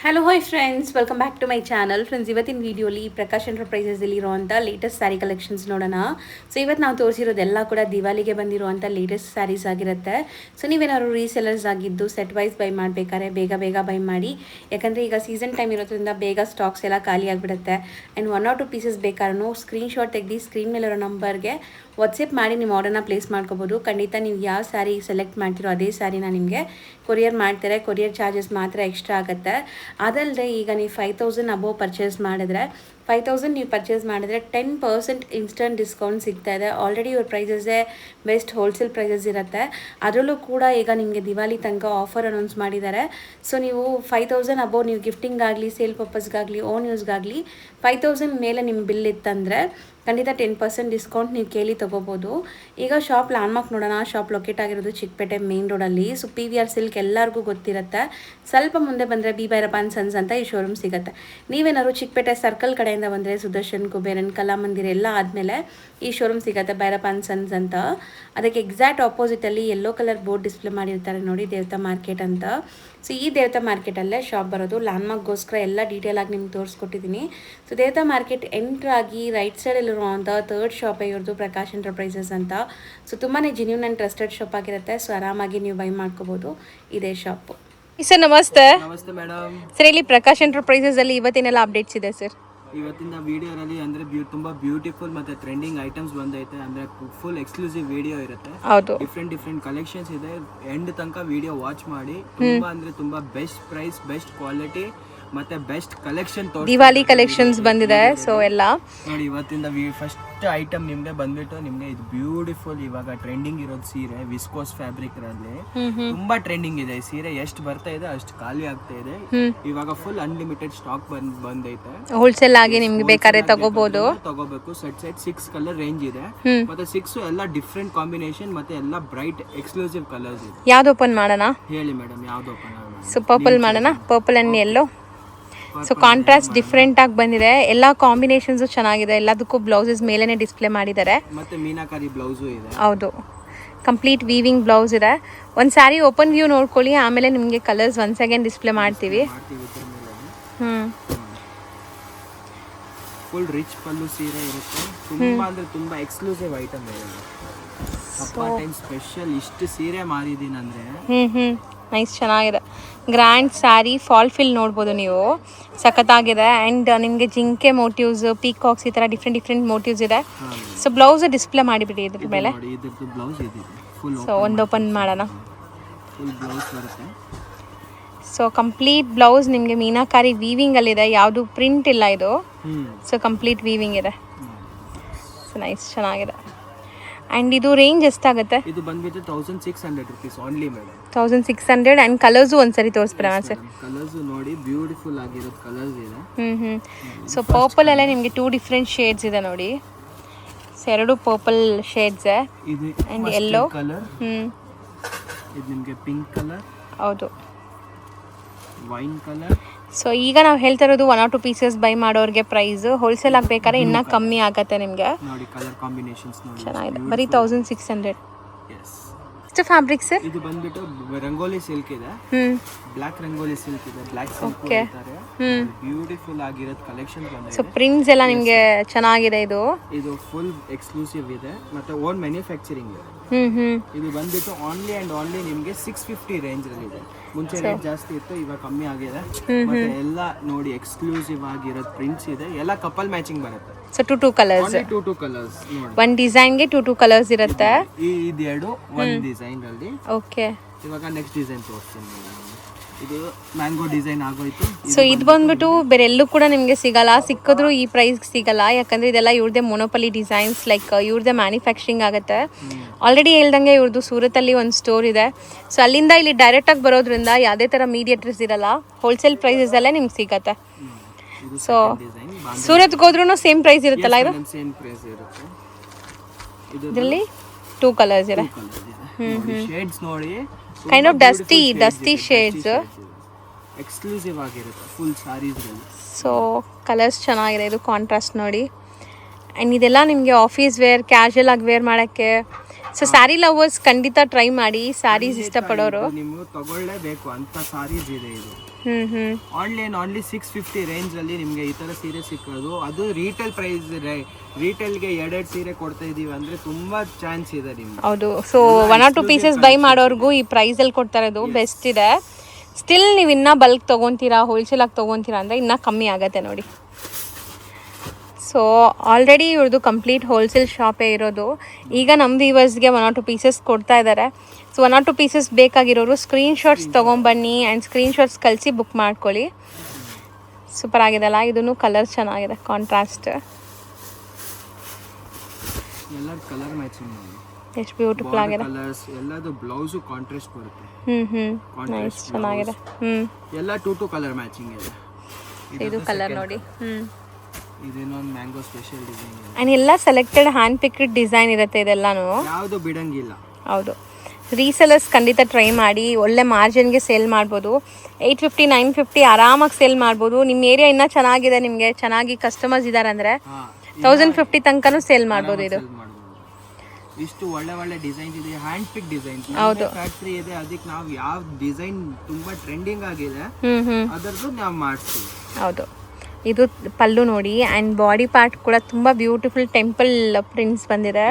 Hello hi friends, welcome back to my channel. Friends, ಇವತ್ತಿನ ವೀಡಿಯೋಲಿ ಪ್ರಕಾಶ್ ಎಂಟರ್ಪ್ರೈಸಸಲ್ಲಿ ಇರುವಂಥ ಲೇಟೆಸ್ಟ್ ಸ್ಯಾರಿ ಕಲೆಕ್ಷನ್ಸ್ ನೋಡೋಣ. ಸೊ ಇವತ್ತು ನಾವು ತೋರಿಸಿರೋದೆಲ್ಲ ಕೂಡ ದಿವಾಲಿಗೆ ಬಂದಿರುವಂಥ ಲೇಟೆಸ್ಟ್ ಸ್ಯಾರೀಸ್ ಆಗಿರುತ್ತೆ. ಸೊ ನೀವೇನಾದ್ರು ರೀಸೆಲರ್ಸ್ ಆಗಿದ್ದು ಸೆಟ್ ವೈಸ್ ಬೈ ಮಾಡಬೇಕಾದ್ರೆ ಬೇಗ ಬೈ ಮಾಡಿ, ಯಾಕಂದರೆ ಈಗ ಸೀಸನ್ ಟೈಮ್ ಇರೋದ್ರಿಂದ ಬೇಗ ಸ್ಟಾಕ್ಸ್ ಎಲ್ಲ ಖಾಲಿ ಆಗಿಬಿಡುತ್ತೆ. ಆ್ಯಂಡ್ 1 or 2 ಪೀಸಸ್ ಬೇಕಾದ್ರೂ ಸ್ಕ್ರೀನ್ಶಾಟ್ ತೆಗೆದು ಸ್ಕ್ರೀನ್ ಮೇಲಿರೋ ನಂಬರ್ಗೆ ವಾಟ್ಸಪ್ ಮಾಡಿ ನಿಮ್ಮ ಆರ್ಡರ್ನ ಪ್ಲೇಸ್ ಮಾಡ್ಕೋಬೋದು. ಖಂಡಿತ ನೀವು ಯಾವ ಸ್ಯಾರಿ ಸೆಲೆಕ್ಟ್ ಮಾಡ್ತೀರೋ ಅದೇ ಸ್ಯಾರಿನ ನಿಮಗೆ ಕೊರಿಯರ್ ಮಾಡ್ತಾರೆ. ಕೊರಿಯರ್ ಚಾರ್ಜಸ್ ಮಾತ್ರ ಎಕ್ಸ್ಟ್ರಾ ಆಗುತ್ತೆ. ಅದಲ್ಲದೆ ಈಗ ನೀವು 5,000 ಅಬೋವ್ ಪರ್ಚೇಸ್ ಮಾಡಿದ್ರೆ 5,000 ನೀವು ಪರ್ಚೇಸ್ ಮಾಡಿದ್ರೆ 10% ಇನ್ಸ್ಟಂಟ್ ಡಿಸ್ಕೌಂಟ್ ಸಿಗ್ತಾ ಇದೆ. ಆಲ್ರೆಡಿ ಇವ್ರ ಪ್ರೈಸಸ್ಸೇ ಬೆಸ್ಟ್ ಹೋಲ್ಸೇಲ್ ಪ್ರೈಸಸ್ ಇರುತ್ತೆ. ಅದರಲ್ಲೂ ಕೂಡ ಈಗ ನಿಮಗೆ ದಿವಾಲಿ ತನಕ ಆಫರ್ ಅನೌನ್ಸ್ ಮಾಡಿದ್ದಾರೆ. ಸೊ ನೀವು 5,000 ಅಬೋವ್ ನೀವು ಗಿಫ್ಟಿಂಗ್ ಆಗಲಿ, ಸೇಲ್ ಪರ್ಪಸ್ಗಾಗಲಿ, ಓನ್ ಯೂಸ್ಗಾಗಲಿ 5,000 ಮೇಲೆ ನಿಮ್ಮ ಬಿಲ್ ಇತ್ತಂದರೆ ಖಂಡಿತ 10% ಡಿಸ್ಕೌಂಟ್ ನೀವು ಕೇಳಿ ತೊಗೋಬೋದು. ಈಗ ಶಾಪ್ ಲ್ಯಾಂಡ್ಮಾರ್ಕ್ ನೋಡೋಣ. ಶಾಪ್ ಲೊಕೇಟ್ ಆಗಿರೋದು ಚಿಕ್ಕಪೇಟೆ ಮೇನ್ ರೋಡಲ್ಲಿ. ಸೊ PVR ಸಿಲ್ಕ್ ಎಲ್ಲರಿಗೂ ಗೊತ್ತಿರುತ್ತೆ. ಸ್ವಲ್ಪ ಮುಂದೆ ಬಂದರೆ ಬಿ ಭೈರಪ್ಪ ಅಂಡ್ ಸನ್ಸ್ ಅಂತ ಈ ಶೋರೂಮ್ ಸಿಗುತ್ತೆ. ನೀವೇನಾದ್ರು ಚಿಕ್ಕಪೇಟೆ ಸರ್ಕಲ್ ಕಡೆಯಿಂದ ಬಂದರೆ ಸುದರ್ಶನ್, ಕುಬೇರನ್, ಕಲಾಮಂದಿರ ಎಲ್ಲ ಆದಮೇಲೆ ಈ ಶೋರೂಮ್ ಸಿಗುತ್ತೆ, ಭೈರಪ್ಪ ಅಂಡ್ ಸನ್ಸ್ ಅಂತ. ಅದಕ್ಕೆ ಎಕ್ಸಾಕ್ಟ್ ಆಪೋಸಿಟಲ್ಲಿ ಯೆಲ್ಲೋ ಕಲರ್ ಬೋರ್ಡ್ ಡಿಸ್ಪ್ಲೇ ಮಾಡಿರ್ತಾರೆ ನೋಡಿ, ದೇವತಾ ಮಾರ್ಕೆಟ್ ಅಂತ. ಸೊ ಈ ದೇವತಾ ಮಾರ್ಕೆಟಲ್ಲೇ ಶಾಪ್ ಬರೋದು. ಲ್ಯಾಂಡ್ಮಾರ್ಕ್ಗೋಸ್ಕರ ಎಲ್ಲ ಡೀಟೇಲ್ ಆಗಿ ನಿಮ್ಗೆ ತೋರಿಸ್ಕೊಟ್ಟಿದ್ದೀನಿ. ಸೊ ದೇವತಾ ಮಾರ್ಕೆಟ್ ಎಂಟ್ರ್ ಆಗಿ ರೈಟ್ ಸೈಡಲ್ಲಿರುವಂಥ 3rd ಶಾಪ್ ಇವ್ರದ್ದು ಪ್ರಕಾಶ್ ಎಂಟರ್ಪ್ರೈಸಸ್ ಅಂತ. ಸೊ ತುಂಬಾ ಜೆನ್ಯೂನ್ ಆ್ಯಂಡ್ ಟ್ರಸ್ಟೆಡ್ ಶಾಪ್ ಆಗಿರುತ್ತೆ. ಸೊ ಆರಾಮಾಗಿ ನೀವು ಬೈ ಮಾಡ್ಕೋಬೋದು ಇದೇ ಶಾಪು. ಸರ್ ನಮಸ್ತೆ. ನಮಸ್ತೆ ಮೇಡಮ್. ಸರ್ ಇಲ್ಲಿ ಪ್ರಕಾಶ್ ಎಂಟರ್ಪ್ರೈಸಸ್ ಅಲ್ಲಿ ಇವತ್ತಿನೆಲ್ಲ ಅಪ್ಡೇಟ್ಸ್ ಇದೆ ಸರ್? ಇವತ್ತಿನ ವಿಡಿಯೋನಲ್ಲಿ ಅಂದ್ರೆ ತುಂಬಾ ಬ್ಯೂಟಿಫುಲ್ ಮತ್ತೆ ಟ್ರೆಂಡಿಂಗ್ ಐಟಮ್ಸ್ ಬಂದೈತೆ. ಅಂದ್ರೆ ಫುಲ್ ಎಕ್ಸ್ಕ್ಲೂಸಿವ್ ವಿಡಿಯೋ ಇರುತ್ತೆ. ಹೌದು, ಡಿಫ್ರೆಂಟ್ ಕಲೆಕ್ಷನ್ಸ್ ಇದೆ. ಎಂಡ್ ತನಕ ವಿಡಿಯೋ ವಾಚ್ ಮಾಡಿ. ತುಂಬಾ ಬೆಸ್ಟ್ ಪ್ರೈಸ್, ಬೆಸ್ಟ್ ಕ್ವಾಲಿಟಿ ಮತ್ತೆ ಬೆಸ್ಟ್ ಕಲೆಕ್ಷನ್ ದಿವಾಲಿ ಕಲೆಕ್ಷನ್ಸ್ ಬಂದಿದೆ. ಸೊ ಎಲ್ಲ ನೋಡಿ, ಇವತ್ತಿಂದ ಫಸ್ಟ್ ಐಟಮ್ ನಿಮ್ಗೆ ಬಂದ್ಬಿಟ್ಟು ನಿಮ್ಗೆ ಇದು ಬ್ಯೂಟಿಫುಲ್ ಇವಾಗ ಟ್ರೆಂಡಿಂಗ್ ಇರೋದು ಸೀರೆ, ವಿಸ್ಕೋಸ್ ಫ್ಯಾಬ್ರಿಕ್ ರಲ್ಲಿ ತುಂಬಾ ಟ್ರೆಂಡಿಂಗ್ ಇದೆ. ಈ ಸೀರೆ ಎಷ್ಟು ಬರ್ತಾ ಇದೆ ಅಷ್ಟು ಖಾಲಿ ಆಗ್ತಾ ಇದೆ. ಇವಾಗ ಫುಲ್ ಅನ್ಲಿಮಿಟೆಡ್ ಸ್ಟಾಕ್ ಬಂದೈತೆ. ಹೋಲ್ಸೇಲ್ ಆಗಿ ನಿಮ್ಗೆ ಬೇಕಾದ್ರೆ ತಗೋಬೇಕು. ಸೆಟ್ 6 ಕಲರ್ ರೇಂಜ್ ಇದೆ. ಮತ್ತೆ 6 ಎಲ್ಲ ಡಿಫ್ರೆಂಟ್ ಕಾಂಬಿನೇಷನ್ ಮತ್ತೆ ಎಲ್ಲ ಬ್ರೈಟ್ ಎಕ್ಸ್ಕ್ಲೂಸಿವ್ ಕಲರ್ಸ್ ಇದೆ. ಯಾವ್ದು ಓಪನ್ ಮಾಡೋಣ? ಹೇಳಿ ಮೇಡಮ್, ಯಾವ್ದು ಓಪನ್ ಮಾಡೋಣ? ಸೊ ಪರ್ಪಲ್ ಮಾಡೋಣ. Purple and yellow. So contrast different ಆಗಿ ಬಂದಿದೆ. ಎಲ್ಲ ಕಾಂಬಿನೇಷನ್ಸ್ ಚೆನ್ನಾಗಿದೆ. ಎಲ್ಲದಕ್ಕೂ ಬ್ಲೌಸಸ್ ಮೇಲೇನೆ ಡಿಸ್ಪ್ಲೇ ಮಾಡಿದ್ದಾರೆ. ಮತ್ತೆ ಮೀನಾಕಾರಿ ಬ್ಲೌಸು ಇದೆ. ಹೌದು, ಕಂಪ್ಲೀಟ್ ವೀವಿಂಗ್ ಬ್ಲೌಸ್ ಇದೆ. ಒಂದು ಸ್ಯಾರಿ ಓಪನ್ ವ್ಯೂ ನೋಡ್ಕೊಳ್ಳಿ, ಆಮೇಲೆ ನಿಮಗೆ ಕಲರ್ಸ್ ಒನ್ಸ್ ಅಗೇನ್ ಡಿಸ್ಪ್ಲೇ ಮಾಡ್ತೀವಿ. ಫುಲ್ ರಿಚ್ ಪಲ್ಲು ಸೀರೆ ಇರುತ್ತೆ. ತುಂಬಾ ಅಂದ್ರೆ ತುಂಬಾ ಎಕ್ಸ್ಕ್ಲೂಸಿವ್ ಐಟಮ್ ಇದೆ. ಹಬ್ಬ ಟೈಮ್ ಸ್ಪೆಷಲ್ ಇಷ್ಟು ಸೀರೆ ಮಾರಿದೀನಿ ಅಂದ್ರೆ. ನೈಸ್, ಚೆನ್ನಾಗಿದೆ. ಗ್ರ್ಯಾಂಡ್ ಸ್ಯಾರಿ, ಫಾಲ್ ಫಿಲ್ ನೋಡ್ಬೋದು ನೀವು, ಸಖತ್ತಾಗಿದೆ. ಆ್ಯಂಡ್ ನಿಮಗೆ ಜಿಂಕೆ ಮೋಟಿವ್ಸ್, ಪೀಕಾಕ್ಸ್ ಈ ಥರ ಡಿಫ್ರೆಂಟ್ ಮೋಟಿವ್ಸ್ ಇದೆ. ಸೊ ಬ್ಲೌಸ್ ಡಿಸ್ಪ್ಲೇ ಮಾಡಿಬಿಡಿ ಇದ್ರ ಮೇಲೆ. ಸೊ ಒಂದು ಓಪನ್ ಮಾಡೋಣ. ಸೊ ಕಂಪ್ಲೀಟ್ ಬ್ಲೌಸ್ ನಿಮಗೆ ಮೀನಾಕಾರಿ ವೀವಿಂಗಲ್ಲಿದೆ. ಯಾವುದು ಪ್ರಿಂಟ್ ಇಲ್ಲ ಇದು. ಸೊ ಕಂಪ್ಲೀಟ್ ವೀವಿಂಗ್ ಇದೆ. ಸೊ ನೈಸ್, ಚೆನ್ನಾಗಿದೆ. ಆ್ಯಂಡ್ ಇದು ರೇಂಜ್ ಎಷ್ಟಾಗುತ್ತೆ? ಇದು ಬಂದ್ಬಿಟ್ಟು 1,600 rupees only madam. 1,600. And colours ಒಂದ್ಸರಿ ತೋರಿಸ್ಬಿಡೋಣ ಸರ್. ಕಲರ್ಸು ನೋಡಿ, ಬ್ಯೂಟಿಫುಲ್ ಆಗಿರೋದು ಕಲರ್ಸ್ ಇದೆ. ಸೊ ಪರ್ಪಲ್ ಅಲ್ಲೇ ನಿಮಗೆ 2 ಡಿಫ್ರೆಂಟ್ ಶೇಡ್ಸ್ ಇದೆ ನೋಡಿ. So 2 purple shades. ಇದು ಆ್ಯಂಡ್ ಯೆಲ್ಲೋ ಕಲರ್. ಇದು ನಿಮಗೆ ಪಿಂಕ್ ಕಲರ್. ಹೌದು, ವೈನ್ ಕಲರ್. ಸೊ ಈಗ ನಾವು ಹೇಳ್ತಾ ಇರೋದು 1 or 2 ಪೀಸಸ್ ಬೈ ಮಾಡೋರಿಗೆ ಪ್ರೈಸ್. ಹೋಲ್ಸೇಲ್ ಆಗಬೇಕಾದ್ರೆ ಇನ್ನೂ ಕಮ್ಮಿ ಆಗುತ್ತೆ ನಿಮಗೆ. ನೋಡಿ ಕಲರ್ ಕಾಂಬಿನೇಷನ್ಸ್ ನೋಡಿ, ಚೆನ್ನಾಗಿದೆ. ಬರೀ 1,600. ಎಸ್. ಎಷ್ಟು ಫ್ಯಾಬ್ರಿಕ್ ಸರ್? ಇದು ಬಂದ್ಬಿಟ್ಟು ರಂಗೋಲಿ ಸಿಲ್ಕ್ ಇದೆ. ಬ್ಲಾಕ್ ರಂಗೋಲಿ ಸಿಲ್ಕ್ ಇದೆ. ಬ್ಲಾಕ್ ಸಿಲ್ಕ್ ಅಂತಾರೆ. ಬ್ಯೂಟಿಫುಲ್ ಆಗಿರೋದು ಕಲೆಕ್ಷನ್ ಬಂದಿದೆ. ಸೊ ಪ್ರಿಂಟ್ಸ್ ಎಲ್ಲ ನಿಮಗೆ ಚೆನ್ನಾಗಿದೆ. ಇದು ಫುಲ್ ಎಕ್ಸ್ಕ್ಲೂಸಿವ್ ಇದೆ ಮತ್ತೆ ಓನ್ ಮ್ಯಾನುಫ್ಯಾಕ್ಚರಿಂಗ್ ಇದೆ. ಇದು ಬಂದ್ಬಿಟ್ಟು ಓನ್ಲಿ ಅಂಡ್ ಓನ್ಲಿ ನಿಮಗೆ 650 ರೇಂಜ್ ಅಲ್ಲಿ ಇದೆ. ಮುಂಚೆ ರೇಟ್ ಜಾಸ್ತಿ ಇತ್ತು, ಇವಾಗ ಕಮ್ಮಿ ಆಗಿದೆ. ಮತ್ತೆ ಎಲ್ಲ ನೋಡಿ ಎಕ್ಸ್ಕ್ಲೂಸಿವ್ ಆಗಿರೋದು ಪ್ರಿಂಟ್ಸ್ ಇದೆ. ಎಲ್ಲ ಕಪಲ್ ಮ್ಯಾಚಿಂಗ್ ಬರುತ್ತೆ. So 2 colours. 2 ಕಲರ್ಸ್ ನೋಡಿ. ಒಂದು ಡಿಸೈನ್ಗೆ 2 ಕಲರ್ಸ್ ಇರುತ್ತೆ. ಇದೆರಡು ಒಂದು ಡಿಸೈನ್ ಅಲ್ಲಿ. ಓಕೆ, ಇವಾಗ ನೆಕ್ಸ್ಟ್ ಡಿಸೈನ್ ತೋರಿಸ್ತೀನಿ. ಇದು ಮ್ಯಾಂಗೋ ಡಿಸೈನ್ ಆಗೋಯ್ತು. ಸೊ ಇದು ಬಂದ್ಬಿಟ್ಟು ಬೇರೆ ಎಲ್ಲೂ ಕೂಡ ನಿಮಗೆ ಸಿಗಲ್ಲ. ಸಿಕ್ಕಿದ್ರು ಈ ಪ್ರೈಸ್ ಸಿಗಲ್ಲ, ಯಾಕಂದ್ರೆ ಇದೆಲ್ಲ ಇವ್ರದೇ ಮೊನೋಪಲಿ ಡಿಸೈನ್ಸ್. ಲೈಕ್ ಇವ್ರದೇ ಮ್ಯಾನುಫ್ಯಾಕ್ಚರಿಂಗ್ ಆಗುತ್ತೆ. ಆಲ್ರೆಡಿ ಹೇಳ್ದಂಗೆ ಇವ್ರದ್ದು ಸೂರತ್ತಲ್ಲಿ ಒಂದು ಸ್ಟೋರ್ ಇದೆ. ಸೊ ಅಲ್ಲಿಂದ ಇಲ್ಲಿ ಡೈರೆಕ್ಟಾಗಿ ಬರೋದ್ರಿಂದ ಯಾವುದೇ ಥರ ಮೀಡಿಯೇಟರ್ಸ್ ಇರಲ್ಲ. ಹೋಲ್ಸೇಲ್ ಪ್ರೈಸಸಲ್ಲೇ ನಿಮ್ಗೆ ಸಿಗತ್ತೆ. ಸೊ ಸೂರತ್ಗೆ ಹೋದ್ರೂ ಸೇಮ್ ಪ್ರೈಸ್ ಇರುತ್ತಲ್ಲ? ಇದು ಸೇಮ್ ಪ್ರೈಸ್ ಇರುತ್ತೆ. ಇದರಲ್ಲಿ 2 ಕಲರ್ಸ್ ಇದೆ. ಶೇಡ್ಸ್ ನೋಡಿ, kind of dusty shades. Exclusive ಆಗಿರುತ್ತೆ ಫುಲ್ ಸಾರೀಸ್. ಸೊ ಕಲರ್ಸ್ ಚೆನ್ನಾಗಿದೆ. ಇದು ಕಾಂಟ್ರಾಸ್ಟ್ ನೋಡಿ. ಆ್ಯಂಡ್ ಇದೆಲ್ಲ ನಿಮಗೆ ಆಫೀಸ್ ವೇರ್, ಕ್ಯಾಶುಯಲ್ ಆಗಿ ವೇರ್ ಮಾಡೋಕ್ಕೆ ಸೊ ಸ್ಯಾರಿ ಲವರ್ಸ್ ಖಂಡಿತ ಟ್ರೈ ಮಾಡಿ, ಸ್ಯಾರೀಸ್ ಇಷ್ಟಪಡೋರು. ನೀವು ತಗೊಳ್ಳೇಬೇಕು ಅಂತ ಸಾರೀಸ್ ಇದೆ ಇದು. ಹ್ಮ್ ಆನ್ಲಿ 650 ರೇಂಜ್ ಅಲ್ಲಿ ನಿಮ್ಗೆ ಈ ತರ ಸೀರೆ ಸಿಕ್ಕೋದು. ಅದು ರೀಟೇಲ್ ಪ್ರೈಸ್, ರೀಟೇಲ್ಗೆ 2 ಸೀರೆ ಕೊಡ್ತಾ ಇದೀವಿ ಅಂದ್ರೆ ತುಂಬಾ ಚಾನ್ಸ್ ಇದೆ ನಿಮ್ಗೆ. ಹೌದು. ಸೊ 1 or 2 ಪೀಸಸ್ ಬೈ ಮಾಡೋರ್ಗೂ ಈ ಪ್ರೈಸ್ ಅಲ್ಲಿ ಕೊಡ್ತಾ ಇರೋದು ಬೆಸ್ಟ್ ಇದೆ. ಸ್ಟಿಲ್ ನೀವು ಇನ್ನೂ ಬಲ್ಕ್ ತೊಗೊತೀರಾ, ಹೋಲ್ಸೇಲಾಗಿ ತೊಗೊತೀರಾ ಅಂದರೆ ಇನ್ನೂ ಕಮ್ಮಿ ಆಗುತ್ತೆ ನೋಡಿ. ಸೊ ಆಲ್ರೆಡಿ ಇವ್ರದ್ದು ಕಂಪ್ಲೀಟ್ ಹೋಲ್ಸೇಲ್ ಶಾಪೇ ಇರೋದು. ಈಗ ನಮ್ಮ ವ್ಯೂವರ್ಸ್ಗೆ 1 or 2 ಪೀಸಸ್ ಕೊಡ್ತಾ ಇದ್ದಾರೆ. ಸೊ 1 or 2 ಪೀಸಸ್ ಬೇಕಾಗಿರೋರು ಸ್ಕ್ರೀನ್ಶಾಟ್ಸ್ ತೊಗೊಂಬನ್ನಿ ಆ್ಯಂಡ್ ಸ್ಕ್ರೀನ್ಶಾಟ್ಸ್ ಕಳಿಸಿ ಬುಕ್ ಮಾಡ್ಕೊಳ್ಳಿ. ಸೂಪರ್ ಆಗಿದೆಲ್ಲ, ಇದೂ ಕಲರ್ ಚೆನ್ನಾಗಿದೆ, ಕಾಂಟ್ರಾಸ್ಟ್ ಎಲ್ಲ ಕಲರ್ ಮ್ಯಾಚಿಂಗ್ ನೋಡಿ ಎಷ್ಟು ಬ್ಯೂಟಿಫುಲ್ ಆಗಿದೆ. ಕಲರ್ಸ್ ಎಲ್ಲದು ಬ್ಲೌಸ್ ಕಾಂಟ್ರಾಸ್ಟ್ ಬರುತ್ತೆ. ನೈಸ್, ಚೆನ್ನಾಗಿದೆ. ಎಲ್ಲ 2 ಕಲರ್ ಮ್ಯಾಚಿಂಗ್ ಇದೆ. ಇದು ಕಲರ್ ನೋಡಿ. ಇದೇನೋ ಒಂದು ಮ್ಯಾಂಗೋ ಸ್ಪೆಷಲ್ ಡಿಸೈನ್ ಇದೆ. ಆ್ಯಂಡ್ ಎಲ್ಲ ಸೆಲೆಕ್ಟೆಡ್ ಹ್ಯಾಂಡ್ ಪಿಕ್ಡ್ ಡಿಸೈನ್ ಇರುತ್ತೆ ಇದೆಲ್ಲಾನು. ಯಾವುದು ಬಿಡಂಗಿಲ್ಲ. ಹೌದು. ರೀಸೆಲರ್ಸ್ ಖಂಡಿತ ಟ್ರೈ ಮಾಡಿ, ಒಳ್ಳೆ ಮಾರ್ಜಿನ್ಗೆ ಸೇಲ್ ಮಾಡ್ಬೋದು. 850 950 ಆರಾಮಾಗಿ ಸೇಲ್ ಮಾಡ್ಬೋದು. ನಿಮ್ಮ ಏರಿಯಾ ಇನ್ನೂ ಚೆನ್ನಾಗಿದೆ, ನಿಮಗೆ ಚೆನ್ನಾಗಿ ಕಸ್ಟಮರ್ಸ್ ಇದ್ದಾರೆ ಅಂದರೆ 1050 ತನಕನೂ ಸೇಲ್ ಮಾಡ್ಬೋದು. ಇದು ಇಷ್ಟು ಒಳ್ಳೆ ಡಿಸೈನ್ ಇದೆ, ಹ್ಯಾಂಡ್ ಪಿಕ್ ಡಿಸೈನ್. ಹೌದು, ಫ್ಯಾಕ್ಟರಿ ಇದೆ, ಅದಕ್ಕೆ ನಾವು ಯಾವ ಡಿಸೈನ್ ತುಂಬಾ ಟ್ರೆಂಡಿಂಗ್ ಆಗಿದೆ ಅದರದ್ದು ನಾವು ಮಾಡಿಸ್ತೀವಿ. ಹೌದು. ಇದು ಪಲ್ಲು ನೋಡಿ, ಆ್ಯಂಡ್ ಬಾಡಿ ಪಾರ್ಟ್ ಕೂಡ ತುಂಬ ಬ್ಯೂಟಿಫುಲ್ ಟೆಂಪಲ್ ಪ್ರಿಂಟ್ಸ್ ಬಂದಿದೆ.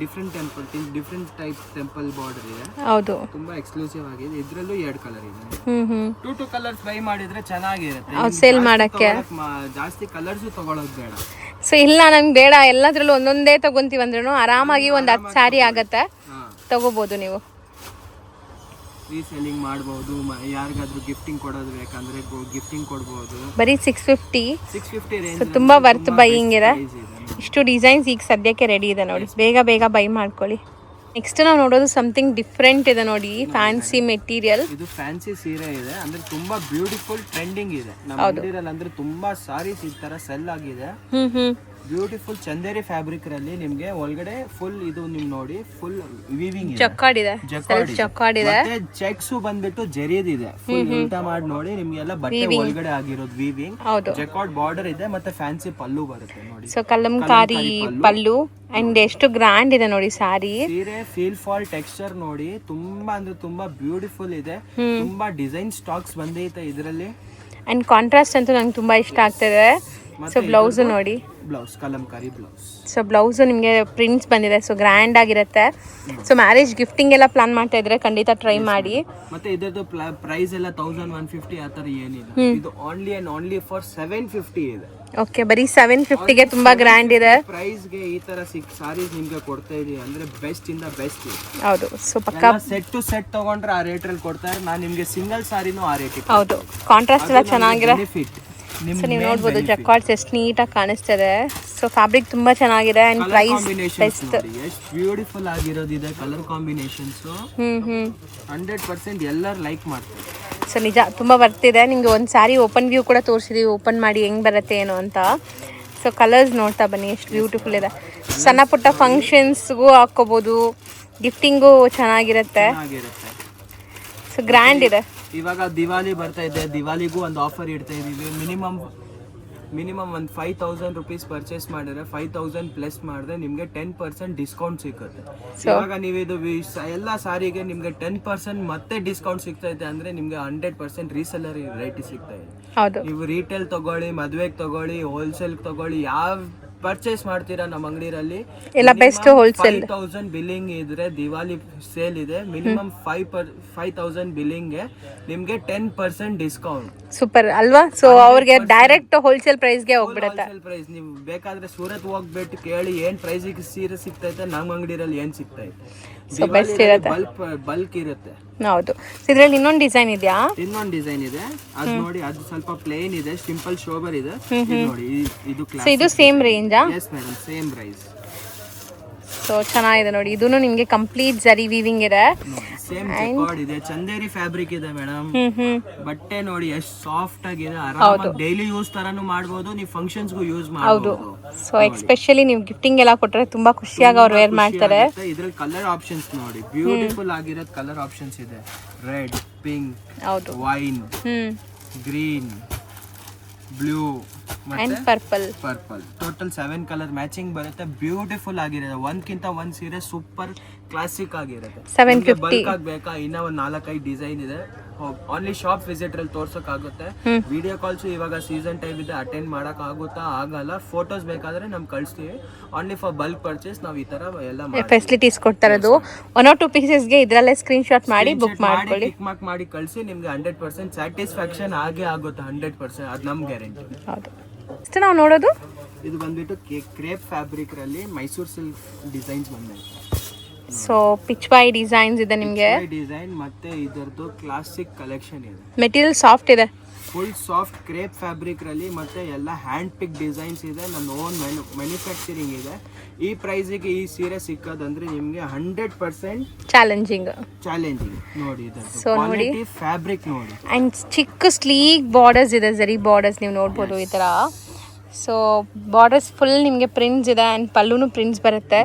ಡಿಫ್ರೆಂಟ್ ಟೈಪ್ ಟೆಂಪಲ್ ಬಾರ್ಡರ್ ಇದೆ. ಹೌದು, ತುಂಬಾ ಎಕ್ಸ್ಕ್ಲೂಸಿವ್ ಆಗಿದೆ. ಇದರಲ್ಲೂ 2 ಕಲರ್ ಇದೆ. 2 ಕಲರ್ಸ್ ಬೈ ಮಾಡಿದ್ರೆ ಚೆನ್ನಾಗಿರುತ್ತೆ. ಸೇಲ್ ಮಾಡಕ್ಕೆ ಜಾಸ್ತಿ ಕಲರ್ಸ್ ತಗೊಳ್ಳೋದು ಬೇಡ. ಸೊ ಇಲ್ಲ, ನಂಗೆ ಬೇಡ, ಎಲ್ಲದ್ರಲ್ಲೂ ಒಂದೊಂದೇ ತಗೊಂತೀವಿ ಅಂದ್ರೂ ಆರಾಮಾಗಿ ಒಂದು 10 ಸ್ಯಾರಿ ಆಗತ್ತೆ, ತಗೋಬಹುದು ನೀವು. ರೀಸೆಲ್ಲಿಂಗ್ ಮಾಡಬಹುದು, ಯಾರಿಗಾದ್ರೂ ಗಿಫ್ಟಿಂಗ್ ಕೊಡೋದು ಬೇಕಂದ್ರೆ ಗಿಫ್ಟಿಂಗ್ ಕೊಡಬಹುದು. ಬರೀ 650 ರೇಂಜ್ ತುಂಬಾ ವರ್ತ್ ಬೈಯಿಂಗ್ ಇದೆ. ಇಷ್ಟು ಡಿಸೈನ್ಸ್ ಈಗ ಸದ್ಯಕ್ಕೆ ರೆಡಿ ಇದೆ ನೋಡಿ, ಬೇಗ ಬೈ ಮಾಡ್ಕೊಳ್ಳಿ. ನೆಕ್ಸ್ಟ್ ನಾವು ನೋಡೋದು ಸಮಥಿಂಗ್ ಡಿಫ್ರೆಂಟ್ ಇದೆ ನೋಡಿ, ಫ್ಯಾನ್ಸಿ ಮೆಟೀರಿಯಲ್. ಇದು ಫ್ಯಾನ್ಸಿ ಸೀರೆ ಇದೆ, ಅಂದ್ರೆ ತುಂಬಾ ಬ್ಯೂಟಿಫುಲ್ ಟ್ರೆಂಡಿಂಗ್ ಇದೆ ನಮ್ಮ ಇಂಡಿಯಾದಲ್ಲಿ. ಅಂದ್ರೆ ತುಂಬಾ ಸಾರೀಸ್ ಈ ತರ ಸೆಲ್ ಆಗಿದೆ. ಬ್ಯೂಟಿಫುಲ್ ಚಂದೇರಿ ಫ್ಯಾಬ್ರಿಕ್ ರಲ್ಲಿ ನಿಮ್ಗೆ ಒಳಗಡೆ ಫುಲ್ ಇದು ನಿಮ್ ನೋಡಿ ಫುಲ್ ವೀವಿಂಗ್ ಇದೆ, ಜಕಾರ್ಡ್ ಇದೆ. ಮತ್ತೆ ಚೆಕ್ಸ್ ಬಂದ್ಬಿಟ್ಟು ಜರಿಯದಿದೆ. ಫುಲ್ ಉಲ್ಟಾ ಮಾಡಿ ನೋಡಿ, ನಿಮ್ಗೆಲ್ಲ ಬಟ್ಟೆ ಒಳಗಡೆ ಆಗಿರೋದು ವೀವಿಂಗ್. ಜಕಾರ್ಡ್ ಬಾರ್ಡರ್ ಇದೆ, ಮತ್ತೆ ಫ್ಯಾನ್ಸಿ ಪಲ್ಲು ಬರುತ್ತೆ ನೋಡಿ. ಸೊ ಕಲಂಕಾರಿ ಪಲ್ಲು ಅಂಡ್ ಎಷ್ಟು ಗ್ರ್ಯಾಂಡ್ ಇದೆ ನೋಡಿ ಸಾರಿ. ಸೀರೆ ಫೀಲ್ ಫಾಲ್ ಟೆಕ್ಸ್ಚರ್ ನೋಡಿ, ತುಂಬಾ ಅಂದ್ರೆ ತುಂಬಾ ಬ್ಯೂಟಿಫುಲ್ ಇದೆ. ತುಂಬಾ ಡಿಸೈನ್ ಸ್ಟಾಕ್ಸ್ ಬಂದೈತೆ ಇದರಲ್ಲಿ. ಅಂಡ್ ಕಾಂಟ್ರಾಸ್ಟ್ ಅಂತೂ ನಂಗೆ ತುಂಬಾ ಇಷ್ಟ ಆಗ್ತದೆ. ಸೊ ಬ್ಲೌಸ್ ನೋಡಿ, blouse Kalamkari blouse. So blouse ನಿಮಗೆ ಪ್ರಿಂಟ್ಸ್ ಬಂದಿದೆ, ಸೊ ಗ್ರ್ಯಾಂಡ್ ಆಗಿರುತ್ತೆ. ಸೊ ಮ್ಯಾರೇಜ್ ಗಿಫ್ಟಿಂಗ್ ಎಲ್ಲ ಪ್ಲಾನ್ ಮಾಡ್ತಾ ಇದ್ರೆ ಖಂಡಿತ ಟ್ರೈ ಮಾಡಿ. ಮತ್ತೆ ಇದರದ್ದು ಪ್ರೈಸ್ ಎಲ್ಲ 1150 ಆ ತರ ಏನಿಲ್ಲ. ಇದು ಓನ್ಲಿ ಫಾರ್ 750 ಇದೆ. ಓಕೆ, ಬರೀ 750ಗೆ ತುಂಬಾ ಗ್ರ್ಯಾಂಡ್ ಇದೆ. ಪ್ರೈಸ್ ಗೆ ಈ ತರ ಸಾರೀಸ್ ನಿಮ್ಗೆ ಕೊಡ್ತಾ ಇದೀವಿ ಅಂದ್ರೆ ಬೆಸ್ಟ್ ಇಂದ ಬೆಸ್ಟ್. ಹೌದು. ಸೊ ಪಕ್ಕಾ ಸೆಟ್ ಟು ಸೆಟ್ ತಗೊಂಡ್ರೆ ಆ ರೇಟ್ ಅಲ್ಲಿ ಕೊಡ್ತಾರೆ. ನಾನು ನಿಮ್ಗೆ ಸಿಂಗಲ್ ಸಾರಿನೂ ಆ ರೇಟ್. ಹೌದು, ಕಾಂಟ್ರಾಸ್ಟ್ ಎಲ್ಲ ಚೆನ್ನಾಗಿದೆ. ಸೊ ನೀವು ನೋಡ್ಬೋದು ಜಕಾರ್ಡ್ಸ್ ಎಷ್ಟು ನೀಟಾಗಿ ಕಾಣಿಸ್ತದೆ. ಸೊ ಫ್ಯಾಬ್ರಿಕ್ ತುಂಬಾ ಚೆನ್ನಾಗಿದೆ ಅಂಡ್ ಪ್ರೈಸ್ ಬೆಸ್ಟ್. ಎಷ್ಟು ಬ್ಯೂಟಿಫುಲ್ ಆಗಿರೋದಿದೆ ಕಲರ್ ಕಾಂಬಿನೇಷನ್ಸ್. 100% ಎಲ್ಲರೂ ಲೈಕ್ ಮಾಡ್ತಾರೆ. ಸೊ ನಿಜ ತುಂಬ ಬರ್ತಿದೆ. ನಿಮಗೆ ಒಂದು ಸ್ಯಾರಿ ಓಪನ್ ವ್ಯೂ ಕೂಡ ತೋರಿಸಿದೀವಿ, ಓಪನ್ ಮಾಡಿ ಹೆಂಗೆ ಬರುತ್ತೆ ಏನು ಅಂತ. ಸೊ ಕಲರ್ಸ್ ನೋಡ್ತಾ ಬನ್ನಿ, ಎಷ್ಟು ಬ್ಯೂಟಿಫುಲ್ ಇದೆ. ಸಣ್ಣ ಪುಟ್ಟ ಫಂಕ್ಷನ್ಸ್ಗೂ ಹಾಕ್ಕೋಬೋದು, ಗಿಫ್ಟಿಂಗು ಚೆನ್ನಾಗಿರುತ್ತೆ. ಸೊ ಗ್ರ್ಯಾಂಡ್ ಇದೆ. ಇವಾಗ ದಿವಾಲಿ ಬರ್ತಾ ಇದೆ, ದಿವಾಲಿಗೂ ಒಂದು ಆಫರ್ ಇಡ್ತಾ ಇದೀವಿ. ಮಿನಿಮಮ್ ಒಂದು 5000 ರುಪೀಸ್ ಪರ್ಚೇಸ್ ಮಾಡಿದ್ರೆ 5000 ಪ್ಲಸ್ ಮಾಡಿದ್ರೆ ನಿಮ್ಗೆ 10% ಡಿಸ್ಕೌಂಟ್ ಸಿಗುತ್ತೆ. ಇವಾಗ ನೀವು ಇದು ಎಲ್ಲ ಸಾರಿಗೆ ನಿಮ್ಗೆ 10% ಮತ್ತೆ ಡಿಸ್ಕೌಂಟ್ ಸಿಗ್ತಾ ಇದೆ ಅಂದ್ರೆ ನಿಮ್ಗೆ 100% ರೀಸೆಲ್ಲರ್ ರೇಟ್ ಸಿಗ್ತಾ ಇದೆ. ನೀವು ರಿಟೇಲ್ ತಗೊಳ್ಳಿ, ಮದ್ವೆಗೆ ತಗೊಳ್ಳಿ, ಹೋಲ್ಸೇಲ್ ತಗೊಳ್ಳಿ, ಯಾವ ಪರ್ಚೇಸ್ ಮಾಡ್ತೀರಾ ನಮ್ಮ ಅಂಗಡಿಯಲ್ಲಿ ಎಲ್ಲ ಬೆಸ್ಟ್ ಹೋಲ್ಸೇಲ್. 5000 ಬಿಲ್ಲಿಂಗ್ ಇದ್ರೆ ದಿವಾಲಿ ಸೇಲ್ ಇದೆ. ಮಿನಿಮಮ್ 5000 ಬಿಲ್ಲಿಂಗ್ ಗೆ ನಿಮ್ಗೆ 10% ಡಿಸ್ಕೌಂಟ್. ಸೂಪರ್ ಅಲ್ವಾ? ಸೊ ಅವ್ರಿಗೆ ಡೈರೆಕ್ಟ್ ಹೋಲ್ಸೇಲ್ ಪ್ರೈಸ್ ಗೆ ಹೋಗ್ಬಿಡುತ್ತೆ. Wholesale price. ನೀವು ಬೇಕಾದ್ರೆ ಸೂರತ್ ಹೋಗ್ಬಿಟ್ಟು ಕೇಳಿ ಏನ್ ಪ್ರೈಸ್ ಗೆ ಸೀರೆ ಸಿಗ್ತೈತೆ, ನಮ್ಮ ಅಂಗಡಿಯಲ್ಲಿ ಏನ್ ಸಿಗ್ತೈತೆ. ಬಲ್ಕ್ ಇರುತ್ತೆ. ಹೌದು. ಇದ್ರಲ್ಲಿ ಇನ್ನೊಂದು ಡಿಸೈನ್ ಇದೆಯಾ? ಇನ್ನೊಂದು ಡಿಸೈನ್ ಇದೆ, ಅದು ನೋಡಿ. ಅದು ಸ್ವಲ್ಪ ಪ್ಲೇನ್ ಇದೆ, ಸಿಂಪಲ್ ಶೋಬರ್ ಇದೆ. ನೋಡಿ ಇದು ಕ್ಲಾಸ್. ಇದು ಸೇಮ್ ರೇಂಜಾ? Yes madam, same price. So ಚೆನ್ನಾಗಿದೆ ನೋಡಿ. ಇದೂನು ನಿಮಗೆ ಕಂಪ್ಲೀಟ್ ಜರಿ ವೀವಿಂಗ್ ಇದೆ. ಸೇಮ್ ಜಕಾರ್ಡ್ ಇದೆ, ಚಂದೇರಿ ಫ್ಯಾಬ್ರಿಕ್ ಇದೆ ಮೇಡಮ್. ಬಟ್ಟೆ ನೋಡಿ ಎಷ್ಟು ಸಾಫ್ಟ್ ಆಗಿದೆ. ಆರಾಮಾಗಿ ಡೈಲಿ ಯೂಸ್ ತರಾನು ಮಾಡಬಹುದು, ನೀವು ಫಂಕ್ಷನ್ಸ್ ಗೂ ಯೂಸ್ ಮಾಡಬಹುದು. ಸೊ ಎಸ್ಪೆಷಲಿ ನೀವು ಗಿಫ್ಟಿಂಗ್ ಎಲ್ಲ ಕೊಟ್ರೆ ತುಂಬಾ ಖುಷಿಯಾಗಿ ಅವ್ರು ವೇರ್ ಮಾಡ್ತಾರೆ. ಇದ್ರಲ್ಲಿ ಕಲರ್ ಆಪ್ಷನ್ಸ್ ನೋಡಿ, ಬ್ಯೂಟಿಫುಲ್ ಆಗಿರೋದು ಕಲರ್ ಆಪ್ಷನ್ಸ್ ಇದೆ. Red, pink, wine, green, blue, and purple. Total 7 colour matching ಬರುತ್ತೆ. ಬ್ಯೂಟಿಫುಲ್ ಆಗಿರುತ್ತೆ, ಒಂದ್ಕಿಂತ ಒಂದ್ ಸೀರೆ ಸೂಪರ್ ಕ್ಲಾಸಿಕ್ ಆಗಿರುತ್ತೆ. 750. ಬಲ್ಕ್ ಆಗ್ಬೇಕಾ, ಇನ್ನ ಒಂದ್ 4-5 ಡಿಸೈನ್ ಇದೆ. ಓನ್ಲಿ ಶಾಪ್ ವಿಸಿಟ್ ಅಲ್ಲಿ ತೋರ್ಸಕ್ ಆಗುತ್ತೆ. ವಿಡಿಯೋ ಕಾಲ್ಸ್ ಇವಾಗ ಸೀಸನ್ ಟೈಮ್ ಇದೆ, ಅಟೆಂಡ್ ಮಾಡಕ್ ಆಗುತ್ತಾ ಆಗಲ್ಲ. ಫೋಟೋಸ್ ಬೇಕಾದ್ರೆ ನಮ್ ಕಳಿಸ್ತೀವಿ. ಓನ್ಲಿ ಫಾರ್ ಬಲ್ಕ್ ಪರ್ಚೇಸ್ ನಾವು ಈ ತರ ಎಲ್ಲ ಫೆಸಿಲಿಟೀಸ್ ಕೊಡ್ತಾ ಇರೋದು. 1 or 2 ಪೀಸಸ್ಗೆ ಇದ್ರಲ್ಲೇ ಸ್ಕ್ರೀನ್ ಶಾಟ್ ಮಾಡಿ ಬುಕ್ ಮಾಡ್ಕೊಳ್ಳಿ. ಪಿಕ್ ಮಾಡಿ ಕಳಿಸಿ, ನಿಮ್ಗೆ 100% ಸ್ಯಾಟಿಸ್ಫ್ಯಾಕ್ಷನ್ ಆಗೇ ಆಗುತ್ತೆ. 100% ಅದು ನಮ್ ಗ್ಯಾರಂಟಿ. ಹೌದು. ಇಷ್ಟು ನಾವು ನೋಡೋದು ಇದು ಬಂದ್ಬಿಟ್ಟು ಕ್ರೇಪ್ ಫ್ಯಾಬ್ರಿಕ್ ರಲ್ಲಿ ಮೈಸೂರ್ ಸಿಲ್ಕ್ ಡಿಸೈನ್ಸ್ ಬಂದಿದೆ. ಸೊ ಪಿಚ್ವಾಯಿ ಡಿಸೈನ್ಸ್ ಇದೆ ನಿಮಗೆ. ಡಿಸೈನ್ ಮತ್ತೆ ಇದರದ್ದು ಕ್ಲಾಸಿಕ್ ಕಲೆಕ್ಷನ್ ಇದೆ. ಮೆಟೀರಿಯಲ್ ಸಾಫ್ಟ್ ಇದೆ, ಫುಲ್ ಸಾಫ್ಟ್ ಕ್ರೇಪ್ ಫ್ಯಾಬ್ರಿಕ್ ರಲ್ಲಿ ಮತ್ತೆ ಎಲ್ಲ ಹ್ಯಾಂಡ್ ಪಿಕ್ ಡಿಸೈನ್ಸ್ ಇದೆ. ನನ್ನ ಓನ್ ಮ್ಯಾನುಫ್ಯಾಕ್ಚರಿಂಗ್ ಇದೆ. ಈ ಪ್ರೈಸಿಗೆ ಈ ಸೀರೆ ಸಿಕ್ಕೋದಂದ್ರೆ ನಿಮ್ಗೆ 100% ಚಾಲೆಂಜಿಂಗ್ ನೋಡಿ. ಸೊ ನೋಡಿ ಫ್ಯಾಬ್ರಿಕ್ ನೋಡಿ, ಅಂಡ್ ಚಿಕ್ಕ ಸ್ಲೀಕ್ ಬಾರ್ಡರ್ಸ್ ಇದೆ, ಜರಿ ಬಾರ್ಡರ್ಸ್ ನೀವು ನೋಡ್ಬೋದು ಈ ತರ. ಸೊ ಬಾರ್ಡರ್ಸ್ ಫುಲ್ ನಿಮಗೆ ಪ್ರಿಂಟ್ಸ್ ಇದೆ ಅಂಡ್ ಪಲ್ಲುನು ಪ್ರಿಂಟ್ಸ್ ಬರುತ್ತೆ.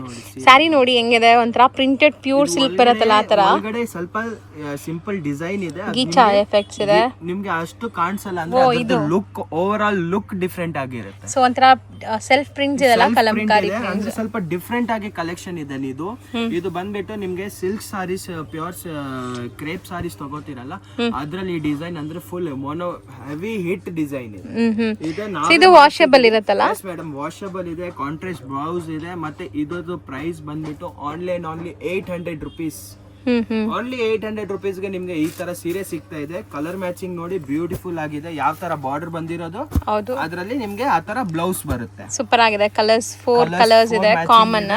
ಸ್ಯಾರಿ ನೋಡಿ ಹೆಂಗಿದೆ, ಒಂಥರ ಪ್ರಿಂಟೆಡ್ ಪ್ಯೂರ್ ಸಿಲ್ಕ್ ಬರುತ್ತಲ್ಲ ಆ ತರ. ಒಳಗಡೆ ಸ್ವಲ್ಪ ಸಿಂಪಲ್ ಡಿಸೈನ್ ಇದೆ, ಗೀಚಾ ಎಫೆಕ್ಟ್ಸ್ ಇದೆ. ನಿಮ್ಗೆ ಅಷ್ಟು ಕಾಣಿಸಲ್ಲ ಅಂದ್ರೆ look over all look different ಆಗಿರುತ್ತೆ. ಸೊ ಒಂಥರ ಸೆಲ್ಫ್ ಪ್ರಿಂಟ್ಸ್ ಇದೆಲ್ಲ ಕಲಂಕಾರಿ ಅಂದ್ರೆ ಸ್ವಲ್ಪ ಡಿಫ್ರೆಂಟ್ ಆಗಿ ಕಲೆಕ್ಷನ್ ಇದೆ. ಇದು ಬಂದ್ಬಿಟ್ಟು ನಿಮ್ಗೆ silk saris, pure crepe saris ತಗೋತಿರಲ್ಲ, ಅದ್ರಲ್ಲಿ ಈ ಡಿಸೈನ್ ಅಂದ್ರೆ full mono heavy hit design ಇದೆ. ಇದು ವಾಷಬಲ್ ಇರುತ್ತಲ್ಲ ಮೇಡಮ್, ವಾಷಬಲ್ ಇದೆ, ಕಾಂಟ್ರಾಸ್ಟ್ ಬ್ಲೌಸ್ ಇದೆ. ಮತ್ತೆ ಇದರದ್ದು ಪ್ರೈಸ್ ಬಂದ್ಬಿಟ್ಟು ಓನ್ಲಿ 800 ರುಪೀಸ್. ಓನ್ಲಿ 800 ರುಪೀಸ್ಗೆ ನಿಮ್ಗೆ ಈ ತರ ಸೀರೆ ಸಿಗ್ತಾ ಇದೆ. ಕಲರ್ ಮ್ಯಾಚಿಂಗ್ ನೋಡಿ, ಬ್ಯೂಟಿಫುಲ್ ಆಗಿದೆ. ಯಾವ ತರ ಬಾರ್ಡರ್ ಬಂದಿರೋದು, ಅದ್ರಲ್ಲಿ ನಿಮ್ಗೆ ಆ ತರ ಬ್ಲೌಸ್ ಬರುತ್ತೆ. ಸೂಪರ್ ಆಗಿದೆ. ಕಲರ್ಸ್ 4 ಕಲರ್ಸ್ ಇದೆ ಕಾಮನ್.